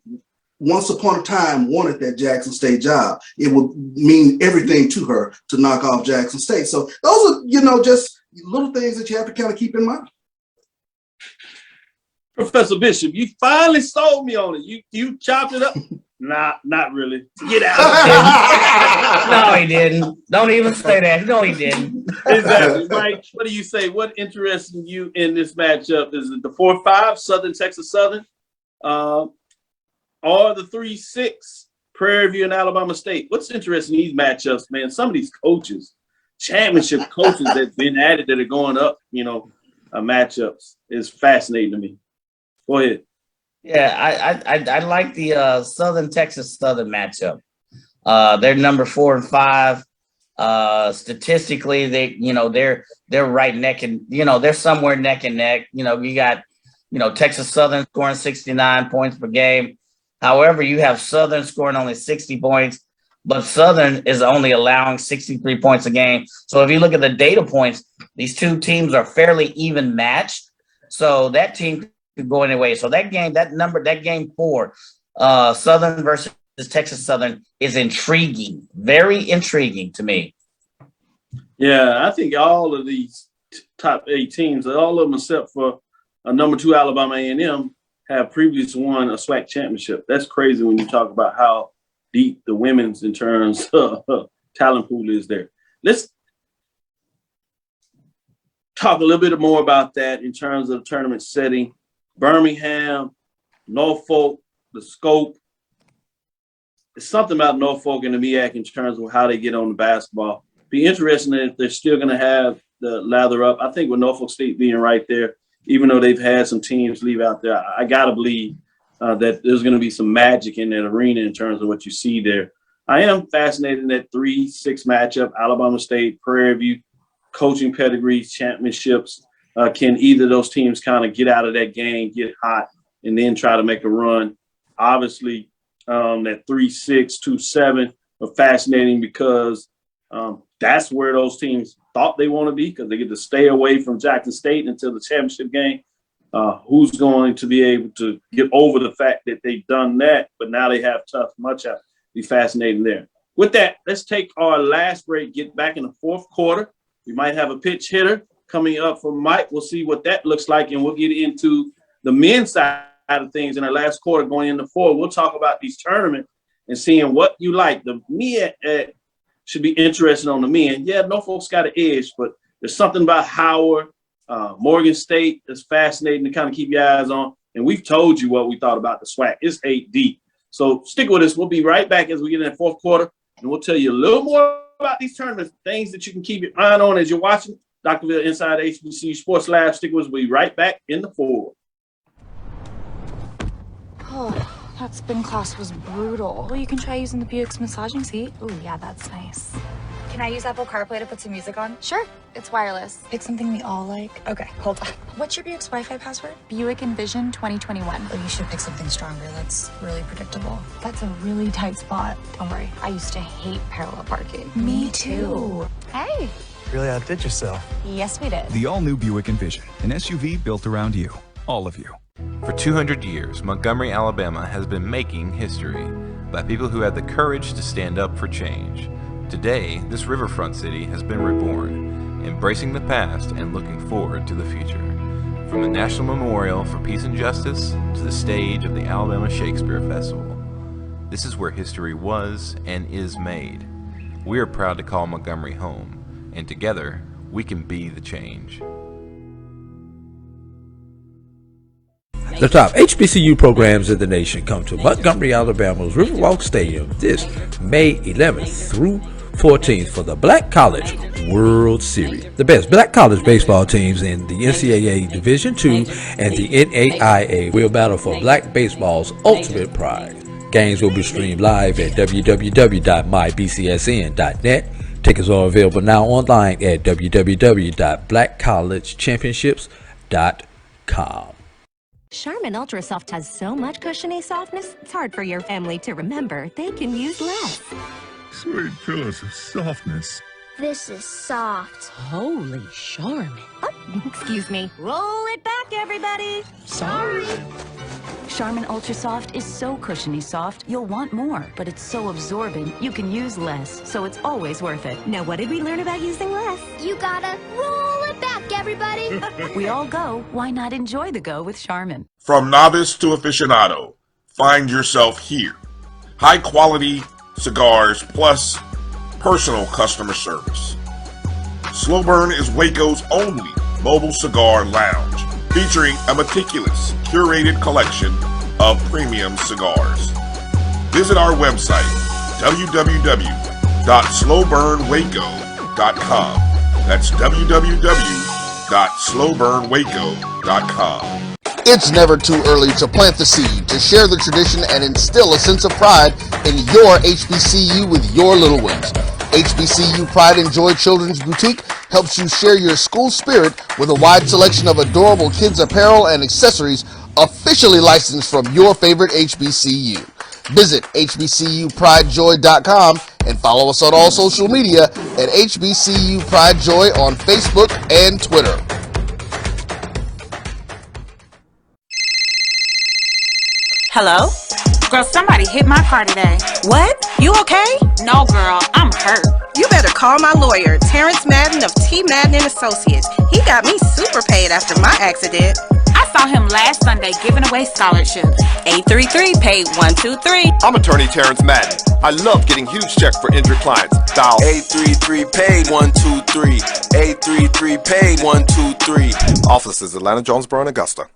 once upon a time wanted that Jackson State job. It would mean everything to her to knock off Jackson State. So those are, just little things that you have to kind of keep in mind. Professor Bishop, you finally sold me on it. You chopped it up. Nah, not really. Get out. No, he didn't. Don't even say that. No, he didn't. Exactly. Mike, what do you say? What interests you in this matchup? Is it the 4-5 Southern Texas Southern, or the 3-6 Prairie View and Alabama State? What's interesting in these matchups, man? Some of these coaches, championship coaches that've been at it that are going up, matchups is fascinating to me. Go ahead. Yeah, I like the Southern Texas Southern matchup. They're number 4 and 5. Statistically, they're right neck and they're somewhere neck and neck. You got Texas Southern scoring 69 points per game. However, you have Southern scoring only 60 points, but Southern is only allowing 63 points a game. So if you look at the data points, these two teams are fairly even matched. So that team could go anyway. So that game 4, Southern versus Texas Southern is intriguing, very intriguing to me. Yeah, I think all of these top 8 teams, all of them except for number 2 Alabama A&M, have previously won a SWAC championship. That's crazy when you talk about how deep the women's in terms of talent pool is there. Let's talk a little bit more about that in terms of tournament setting. Birmingham, Norfolk, the scope. It's something about Norfolk and the MEAC in terms of how they get on the basketball. Be interesting if they're still going to have the lather up. I think with Norfolk State being right there, even though they've had some teams leave out there, I got to believe that there's going to be some magic in that arena in terms of what you see there. I am fascinated in that 3-6 matchup, Alabama State, Prairie View, coaching pedigrees, championships. Can either of those teams kind of get out of that game, get hot, and then try to make a run? Obviously, that 3-6, 2-7 are fascinating because that's where those teams thought they want to be because they get to stay away from Jackson State until the championship game. Who's going to be able to get over the fact that they've done that, but now they have tough matchup? Be fascinating there. With that, let's take our last break, get back in the fourth quarter. We might have a pitch hitter coming up from Mike. We'll see what that looks like, and we'll get into the men's side of things in our last quarter going into 4. We'll talk about these tournaments and seeing what you like. The men should be interested on the men. Yeah, Norfolk's got an edge, but there's something about Howard, Morgan State that's fascinating to kind of keep your eyes on. And we've told you what we thought about the SWAC. It's 8 deep. So stick with us. We'll be right back as we get in the fourth quarter, and we'll tell you a little more about these tournaments, things that you can keep your eye on as you're watching. Dr. Bill inside HBCU Sports Lab. Stick with us. We'll be right back in the fourth. Oh, that spin class was brutal. Well, you can try using the Buick's massaging seat. Oh, yeah, that's nice. Can I use Apple CarPlay to put some music on? Sure. It's wireless. Pick something we all like. Okay, hold on. What's your Buick's Wi-Fi password? Buick Envision 2021. Oh, you should pick something stronger. That's really predictable. That's a really tight spot. Don't worry. I used to hate parallel parking. Me too. Hey. Really outdid yourself. Yes, we did. The all-new Buick Envision, an SUV built around you, all of you. For 200 years, Montgomery, Alabama has been making history by people who had the courage to stand up for change. Today, this riverfront city has been reborn, embracing the past and looking forward to the future. From the National Memorial for Peace and Justice to the stage of the Alabama Shakespeare Festival, this is where history was and is made. We are proud to call Montgomery home, and together, we can be the change. The top HBCU programs in the nation come to Montgomery, Alabama's Riverwalk Stadium this May 11th through 14th for the Black College World Series. The best black college baseball teams in the NCAA Division II and the NAIA will battle for black baseball's ultimate pride. Games will be streamed live at www.mybcsn.net. Tickets are available now online at www.blackcollegechampionships.com. Charmin Ultra Soft has so much cushiony softness, it's hard for your family to remember. They can use less. Sweet pillows of softness. This is soft. Holy Charmin. Oh, excuse me. Roll it back, everybody. Sorry. Charmin Ultra Soft is so cushiony soft, you'll want more, but it's so absorbent, you can use less, so it's always worth it. Now, what did we learn about using less? You gotta roll it back, everybody. We all go. Why not enjoy the go with Charmin? From novice to aficionado, find yourself here. High quality cigars plus personal customer service. Slow Burn is Waco's only mobile cigar lounge, featuring a meticulous, curated collection of premium cigars. Visit our website, www.slowburnwaco.com. That's www.slowburnwaco.com. It's never too early to plant the seed, to share the tradition, and instill a sense of pride in your HBCU with your little ones. HBCU Pride and Joy Children's Boutique helps you share your school spirit with a wide selection of adorable kids' apparel and accessories officially licensed from your favorite HBCU. Visit hbcupridejoy.com and follow us on all social media at HBCU Pride Joy on Facebook and Twitter. Hello? Girl, somebody hit my car today. What? You okay? No, girl, I'm hurt. You better call my lawyer, Terrence Madden of T. Madden and Associates. He got me super paid after my accident. I saw him last Sunday giving away scholarships. 833 paid 123. I'm attorney Terrence Madden. I love getting huge checks for injured clients. Dial 833 paid 123. 833 paid 123. Offices Atlanta, Jonesboro, and Augusta.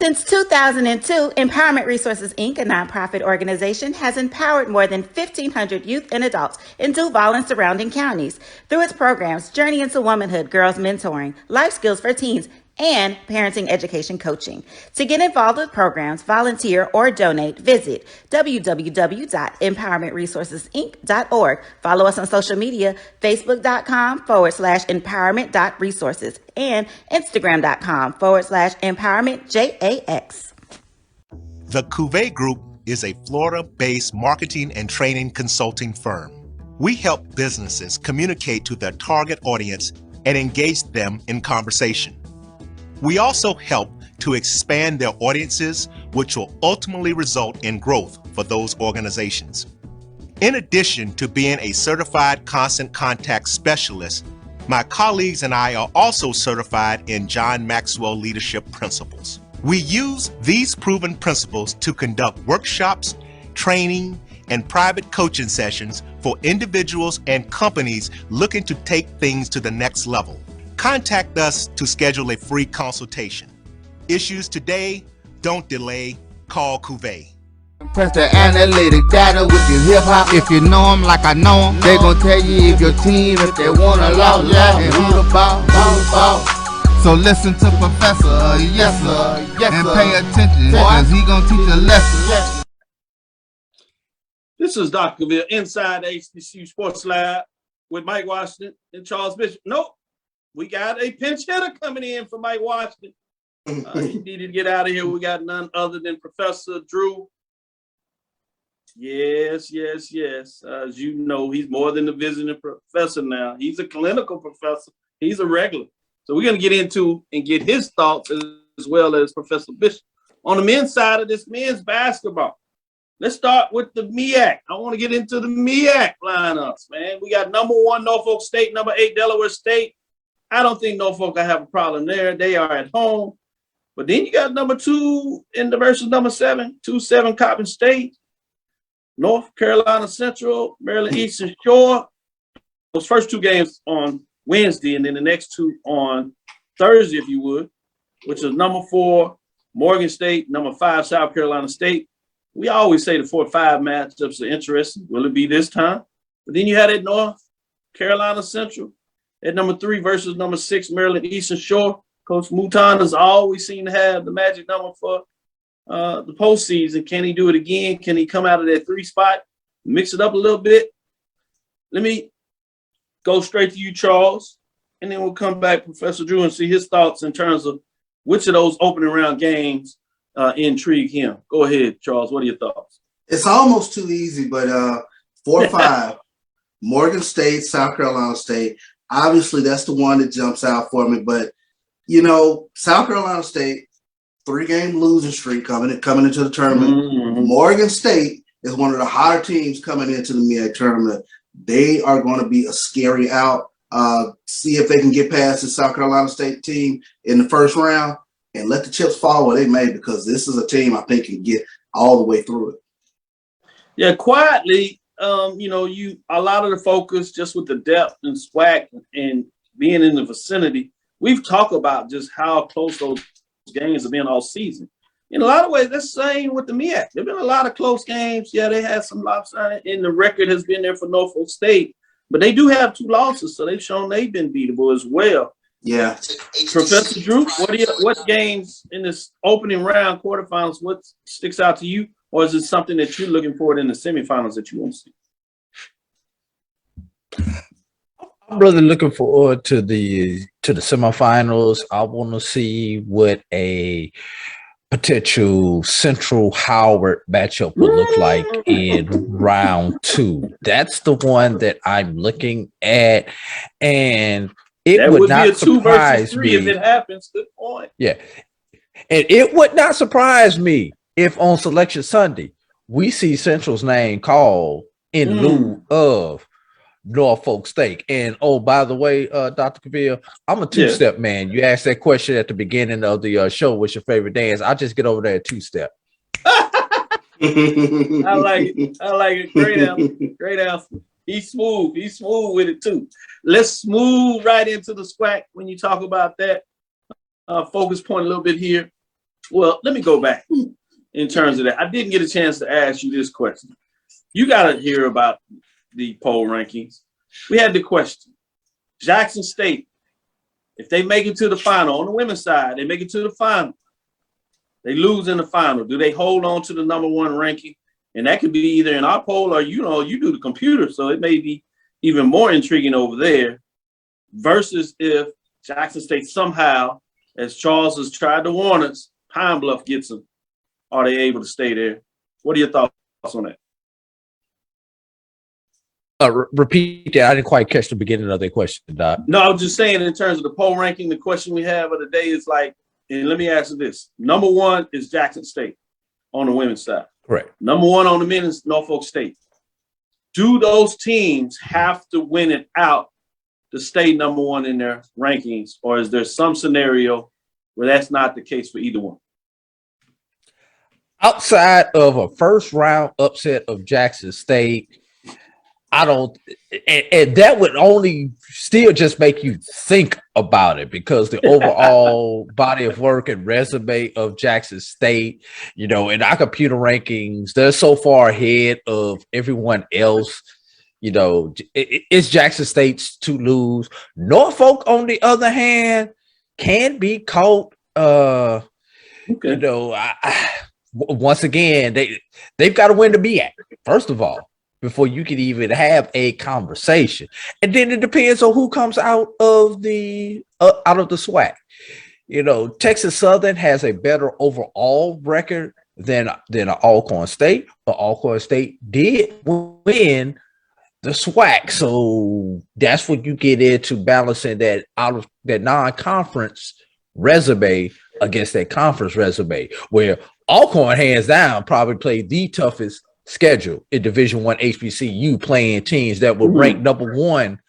Since 2002, Empowerment Resources, Inc., a nonprofit organization, has empowered more than 1,500 youth and adults in Duval and surrounding counties through its programs Journey into Womanhood, Girls Mentoring, Life Skills for Teens, and Parenting Education Coaching. To get involved with programs, volunteer, or donate, visit www.empowermentresourcesinc.org. Follow us on social media, facebook.com/empowerment.resources and instagram.com/empowermentJAX. The Cuvée Group is a Florida-based marketing and training consulting firm. We help businesses communicate to their target audience and engage them in conversation. We also help to expand their audiences, which will ultimately result in growth for those organizations. In addition to being a certified constant contact specialist, my colleagues and I are also certified in John Maxwell Leadership Principles. We use these proven principles to conduct workshops, training, and private coaching sessions for individuals and companies looking to take things to the next level. Contact us to schedule a free consultation. Issues today, don't delay, call Cuvée. Press the analytic data with your hip hop. If you know them like I know them, they gon' tell you if your team, if they wanna love, and who the ball. So listen to Professor, yes sir, and pay attention, cause he gon' teach a lesson. This is Dr. Cavil inside the HBCU Sports Lab. with Mike Washington and Charles Bishop. Nope. We got a pinch hitter coming in for Mike Washington. He needed to get out of here. We got none other than Professor Drew. Yes. As you know, he's more than a visiting professor now. He's a clinical professor. He's a regular. So we're going to get into and get his thoughts as well as Professor Bishop. On the men's side of this men's basketball, let's start with the MEAC. I want to get into the MEAC lineups, man. We got number 1, Norfolk State, number 8, Delaware State. I don't think Norfolk will have a problem there. They are at home. But then you got number 2 in the versus number 7, 2-7 Coppin State, North Carolina Central, Maryland Eastern Shore. Those first 2 games on Wednesday, and then the next 2 on Thursday, if you would, which is number 4, Morgan State, number 5, South Carolina State. We always say the 4-5 matchups are interesting. Will it be this time? But then you had at North Carolina Central at number 3 versus number 6, Maryland Eastern Shore. Coach Mouton has always seemed to have the magic number for the postseason. Can he do it again? Can he come out of that 3 spot, mix it up a little bit? Let me go straight to you, Charles, and then we'll come back, Professor Drew, and see his thoughts in terms of which of those opening round games intrigue him. Go ahead, Charles. What are your thoughts? It's almost too easy, but 4-5, Morgan State, South Carolina State. Obviously, that's the one that jumps out for me. But, you know, South Carolina State, 3-game losing streak coming into the tournament. Mm-hmm. Morgan State is one of the hotter teams coming into the MEAC tournament. They are going to be a scary out. See if they can get past the South Carolina State team in the first round and let the chips fall where they may, because this is a team I think can get all the way through it. Yeah, quietly, you know, a lot of the focus just with the depth and SWAC and being in the vicinity, we've talked about just how close those games have been all season. In a lot of ways, that's the same with the MEAC. There have been a lot of close games. Yeah, they had some lopsided, and the record has been there for Norfolk State. But they do have 2 losses, so they've shown they've been beatable as well. Yeah. Professor Drew, what games in this opening round quarterfinals, what sticks out to you? Or is it something that you're looking forward in the semifinals that you want to see? I'm really looking forward to the semifinals. I want to see what a potential Central Howard matchup will look like in round 2. That's the one that I'm looking at, and it would not surprise me if it happens. Good point. Yeah, and it would not surprise me if on Selection Sunday we see Central's name called in lieu of Norfolk State. And oh, by the way, Dr. Cavil, I'm a 2-step man. You asked that question at the beginning of the show. What's your favorite dance? I just get over there at 2-step. I like it. Great answer. He's smooth with it too. Let's move right into the SWAC when you talk about that. Focus point a little bit here. Well, let me go back in terms of that. I didn't get a chance to ask you this question. You got to hear about the poll rankings. We had the question: Jackson State, if they make it to the final on the women's side, they make it to the final, they lose in the final, do they hold on to the number 1 ranking? And that could be either in our poll or, you know, you do the computer, so it may be even more intriguing over there, versus if Jackson State somehow, as Charles has tried to warn us, Pine Bluff gets them. Are they able to stay there? What are your thoughts on that? Repeat that. I didn't quite catch the beginning of the question, Doc. No, I was just saying in terms of the poll ranking, the question we have of the day is like, and let me ask you this. Number 1 is Jackson State on the women's side. Correct. Number 1 on the men's, Norfolk State. Do those teams have to win it out to stay number 1 in their rankings, or is there some scenario where that's not the case for either one? Outside of a first round upset of Jackson State, I don't, and that would only still just make you think about it, because the overall body of work and resume of Jackson State, you know, in our computer rankings, they're so far ahead of everyone else. You know, it's Jackson State's to lose. Norfolk, on the other hand, can be caught. You know, once again, they've got to win to be at. First of all. before you can even have a conversation. And then it depends on who comes out of the SWAC. You know, Texas Southern has a better overall record than Alcorn State, but Alcorn State did win the SWAC. So that's what you get into balancing that out of that non-conference resume against that conference resume, where Alcorn hands down probably played the toughest schedule in Division I HBCU, playing teams that were ranked number one,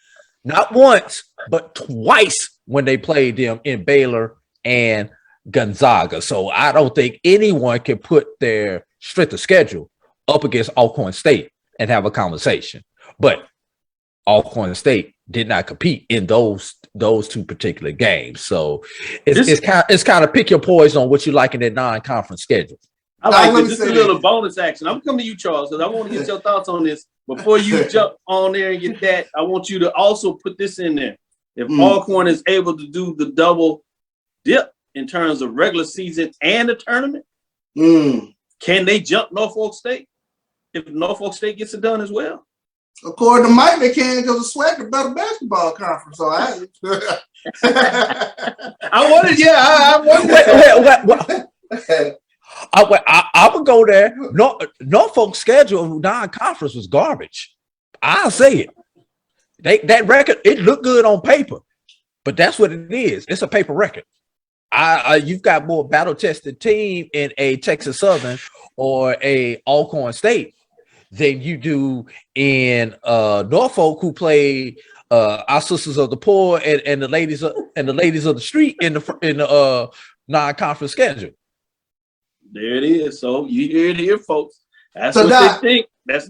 not once, but twice when they played them in Baylor and Gonzaga. So I don't think anyone can put their strength of schedule up against Alcorn State and have a conversation. But Alcorn State did not compete in those two particular games. So it's kind of pick your poison on what you like in that non-conference schedule. I like this. This is a little bonus action. I'm coming to you, Charles, because I want to get your thoughts on this. Before you jump on there and get that, I want you to also put this in there. If Alcorn is able to do the double dip in terms of regular season and the tournament, can they jump Norfolk State if Norfolk State gets it done as well? According to Mike, they can because the SWAC is a better basketball conference. So I would go there. Norfolk's schedule non-conference was garbage. I'll say it. That record, it looked good on paper, but that's what it is. It's a paper record. You've got more battle-tested team in a Texas Southern or a Alcorn State than you do in Norfolk, who play our sisters of the poor and the ladies of the street in the non-conference schedule. There it is. So you hear it here, folks. That's so what they think. That's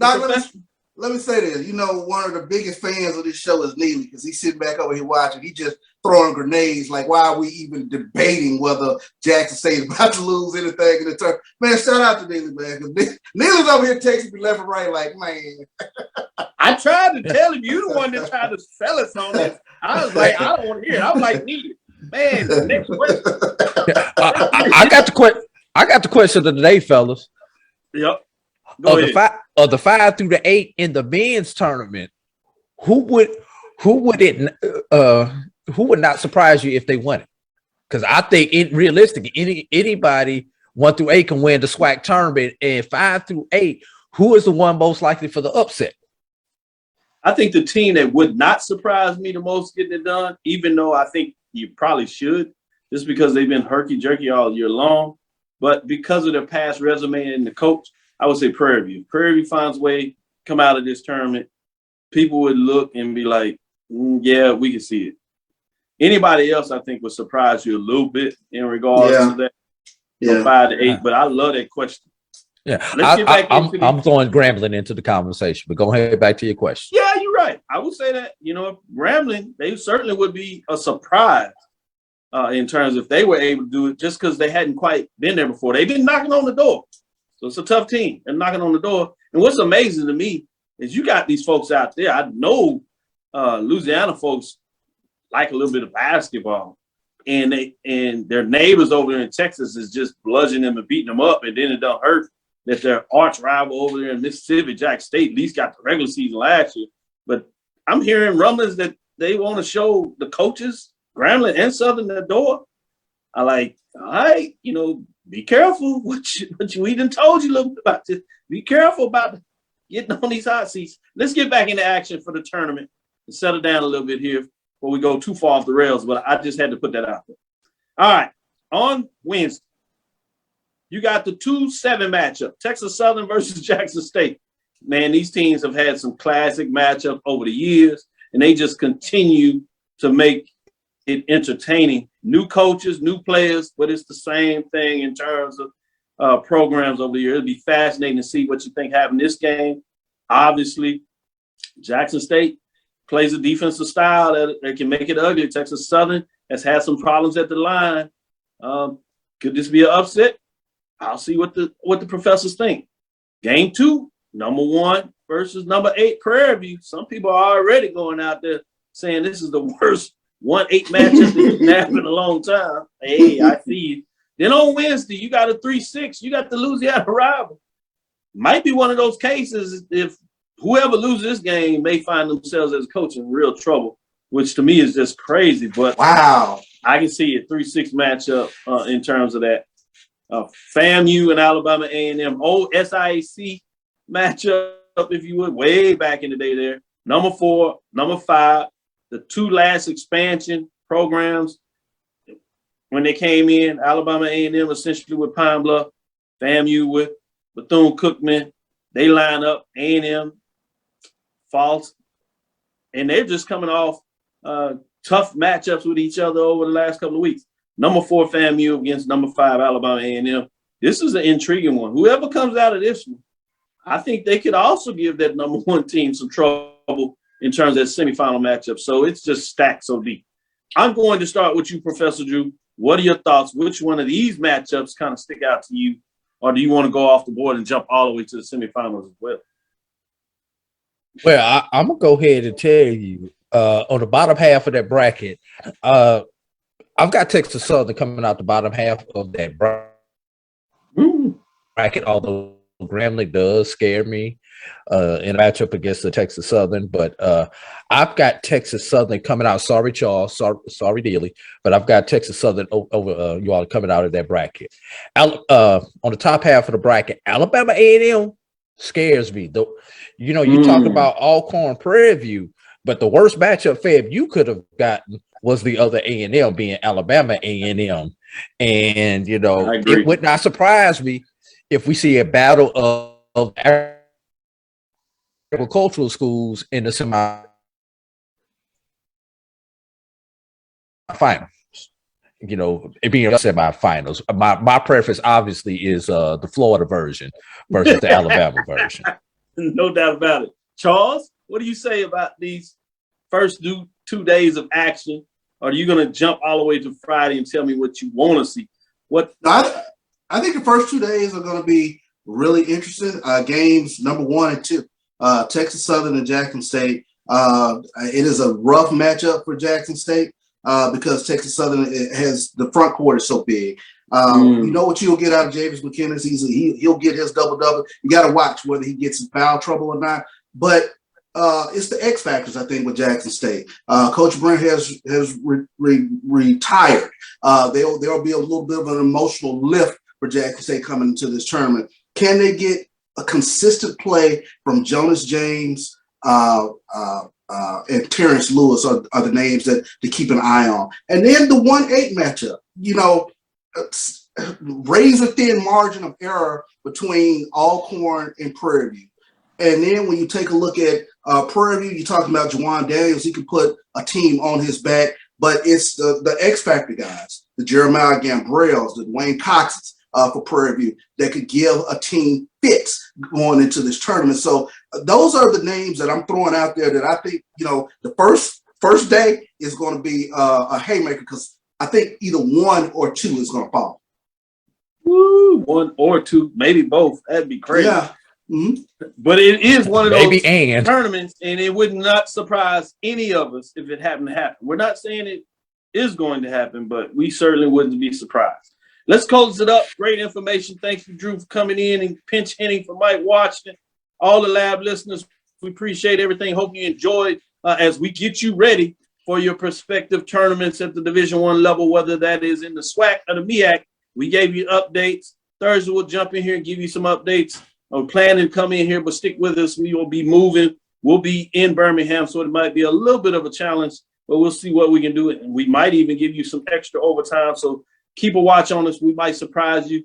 let me say this. You know, one of the biggest fans of this show is Neely, because he's sitting back over here watching. He just throwing grenades. Like, why are we even debating whether Jackson State is about to lose anything in the turn? Man, shout out to Neely, man. Neely's over here texting me left and right, like, man. I tried to tell him, you the one that tried to sell us on this. I was like, I don't want to hear it. I'm like, Neely, man, next question. I got the question of the day, fellas. Yep. Of the 5 through the 8 in the men's tournament, who would not surprise you if they won it? Because I think realistically, anybody 1 through 8 can win the SWAC tournament, and 5 through 8, who is the one most likely for the upset? I think the team that would not surprise me the most getting it done, even though I think you probably should, just because they've been herky-jerky all year long, but because of their past resume and the coach, I would say Prairie View. Prairie View finds a way come out of this tournament. People would look and be like, yeah, we can see it. Anybody else, I think, would surprise you a little bit in regards to that. From 5 to 8, but I love that question. Yeah, I'm throwing Grambling into the conversation, but go ahead back to your question. Yeah, you're right. I would say that, Grambling, they certainly would be a surprise in terms if they were able to do it, just because they hadn't quite been there before. They've been knocking on the door. So it's a tough team. They're knocking on the door. And what's amazing to me is you got these folks out there. I know Louisiana folks like a little bit of basketball. And their neighbors over there in Texas is just bludgeoning them and beating them up. And then it don't hurt that their arch rival over there in Mississippi, Jackson State, at least got the regular season last year. But I'm hearing rumblings that they want to show the coaches, Grambling and Southern, the door. I like, all right, be careful. We done told you a little bit about this. Be careful about getting on these hot seats. Let's get back into action for the tournament and settle down a little bit here before we go too far off the rails. But I just had to put that out there. All right, on Wednesday, you got the 2-7 matchup, Texas Southern versus Jackson State. Man, these teams have had some classic matchups over the years, and they just continue to make it entertaining. New coaches, new players, but it's the same thing in terms of programs over the year. It'll be fascinating to see what you think happened this game. Obviously, Jackson State plays a defensive style that can make it ugly. Texas Southern has had some problems at the line. Could this be an upset? I'll see what the professors think. Game 2, number 1 versus number 8, Prairie View. Some people are already going out there saying this is the worst 1-8 matchup that can happen in a long time. Hey, I see you. Then on Wednesday, you got a 3-6. You got the Louisiana rival. Might be one of those cases if whoever loses this game may find themselves as a coach in real trouble, which to me is just crazy. But wow, I can see a 3-6 matchup in terms of that. FAMU and Alabama A&M, old SIAC matchup, if you would, way back in the day there. Number 4, number 5, the 2 last expansion programs when they came in, Alabama A&M essentially with Pine Bluff, FAMU with Bethune-Cookman. They line up, A&M, false, and they're just coming off tough matchups with each other over the last couple of weeks. Number 4 FAMU against number 5 Alabama A&M. This is an intriguing one. Whoever comes out of this one, I think they could also give that number 1 team some trouble in terms of that semifinal matchup. So it's just stacked so deep. I'm going to start with you, Professor Drew. What are your thoughts? Which one of these matchups kind of stick out to you? Or do you want to go off the board and jump all the way to the semifinals as well? Well, I'm going to go ahead and tell you, on the bottom half of that bracket, I've got Texas Southern coming out the bottom half of that bracket, although Grambling does scare me in a matchup against the Texas Southern. But I've got Texas Southern coming out. Sorry, Charles. Sorry, Dealey. But I've got Texas Southern over you all coming out of that bracket. On the top half of the bracket, Alabama A&M scares me. You know, you talk about Alcorn Prairie View, but the worst matchup Fab you could have gotten was the other A&M being Alabama A&M. And, you know, it would not surprise me if we see a battle of agricultural schools in the semifinals. You know, it being semifinals. My preference obviously is the Florida version versus the Alabama version. No doubt about it. Charles, what do you say about these first 2 days of action? Or are you going to jump all the way to Friday and tell me what you want to see? I think the first 2 days are going to be really interesting. Games number 1 and 2, Texas Southern and Jackson State. It is a rough matchup for Jackson State because Texas Southern has the front court is so big. You know what you'll get out of Javis McKinnis. He'll get his double-double. You got to watch whether he gets in foul trouble or not. But it's the X factors, I think, with Jackson State. Coach Brent has retired. There'll be a little bit of an emotional lift for Jackson State coming into this tournament. Can they get a consistent play from Jonas James and Terrence Lewis are the names that to keep an eye on. And then the 1-8 matchup, you know, razor thin margin of error between Alcorn and Prairie View. And then when you take a look at Prairie View, you're talking about Juwan Daniels. He can put a team on his back, but it's the X Factor guys, the Jeremiah Gambrells, the Dwayne Coxes for Prairie View that could give a team fits going into this tournament. So those are the names that I'm throwing out there that I think, you know, the first day is going to be a haymaker because I think either 1 or 2 is going to fall. Woo, 1 or 2, maybe both. That'd be crazy. Yeah. But it is one of those and. tournaments, and it would not surprise any of us if it happened to happen. We're not saying it is going to happen, but we certainly wouldn't be surprised. Let's close it up. Great information. Thanks for Drew for coming in and pinch hitting for Mike Washington. All the lab listeners, we appreciate everything. Hope you enjoyed as we get you ready for your prospective tournaments at the Division I level, whether that is in the SWAC or the MEAC. We gave you updates. Thursday, we'll jump in here and give you some updates. I'm planning to come in here, but stick with us. We will be moving. We'll be in Birmingham, so it might be a little bit of a challenge, but we'll see what we can do. And we might even give you some extra overtime. So keep a watch on us. We might surprise you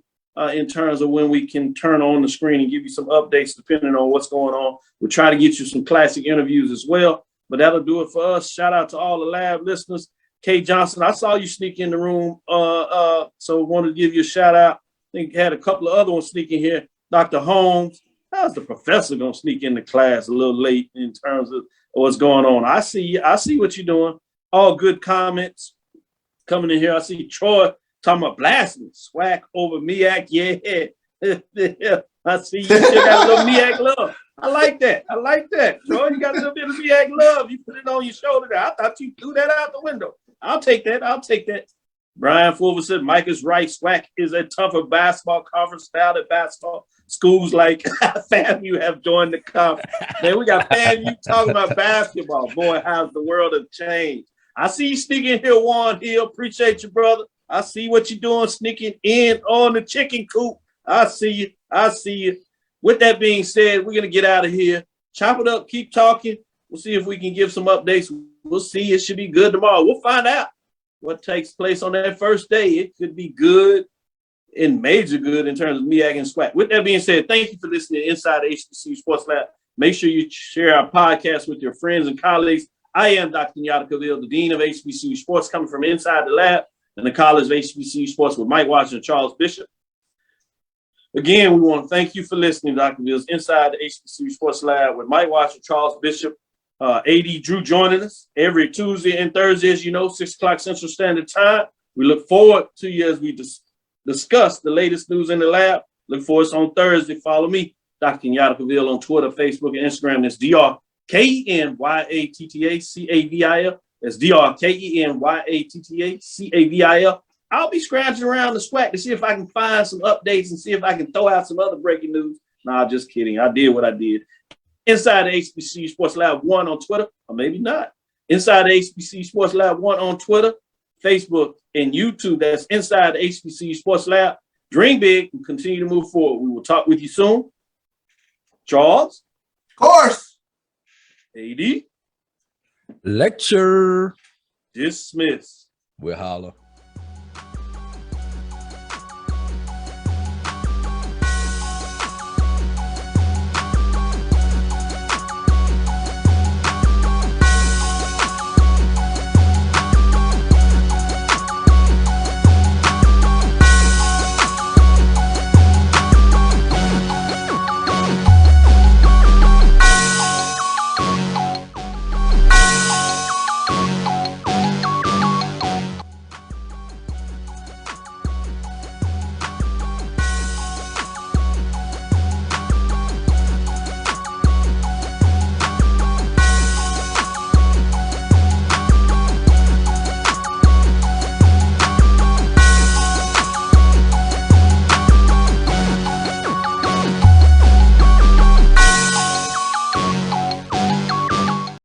in terms of when we can turn on the screen and give you some updates depending on what's going on. We'll try to get you some classic interviews as well, but that'll do it for us. Shout out to all the lab listeners. Kay Johnson, I saw you sneak in the room, so wanted to give you a shout out. I think had a couple of other ones sneaking here. Dr. Holmes, how's the professor going to sneak in the class a little late in terms of what's going on? I see what you're doing. All good comments coming in here. I see Troy talking about blasting SWAC over MEAC. Yeah. I see you still got a little MEAC love. I like that. Troy, you got a little bit of MEAC love. You put it on your shoulder there. I thought you threw that out the window. I'll take that. Brian Fulver said, Mike is right. SWAC is a tougher basketball conference style at basketball. schools like FAMU have joined the conference. Man, we got FAMU talking about basketball. Boy, how's the world have changed. I see you sneaking here, Juan Hill. Appreciate you, brother. I see what you're doing, sneaking in on the chicken coop. I see you. I see you. With that being said, we're going to get out of here. Chop it up. Keep talking. We'll see if we can give some updates. We'll see. It should be good tomorrow. We'll find out what takes place on that first day. It could be good and major good in terms of Meac and SWAC. With that being said, thank you for listening to Inside the HBCU Sports Lab. Make sure you share our podcast with your friends and colleagues. I am Dr. Kenyatta Cavil, the Dean of HBCU Sports, coming from inside the lab in the College of HBCU Sports with Mike Washington and Charles Bishop. Again, we want to thank you for listening, Dr. Cavill's Inside the HBCU Sports Lab with Mike Washington, Charles Bishop, AD Drew joining us every Tuesday and Thursday, as you know, 6 o'clock Central Standard Time. We look forward to you as we discuss the latest news in the lab. Look for us on Thursday. Follow me, Dr. Kenyatta Cavil, on Twitter, Facebook, and Instagram. That's DrKenyattaCavil. That's DrKenyattaCavil. I'll be scratching around the SWAC to see if I can find some updates and see if I can throw out some other breaking news. Nah, just kidding. I did what I did. Inside the HBCU Sports Lab 1 on Twitter, or maybe not. Inside the HBCU Sports Lab 1 on Twitter, Facebook, and YouTube. That's Inside the HBCU Sports Lab. Dream big and continue to move forward. We will talk with you soon. Charles? Of course. AD? Lecture. Dismiss. We'll holler.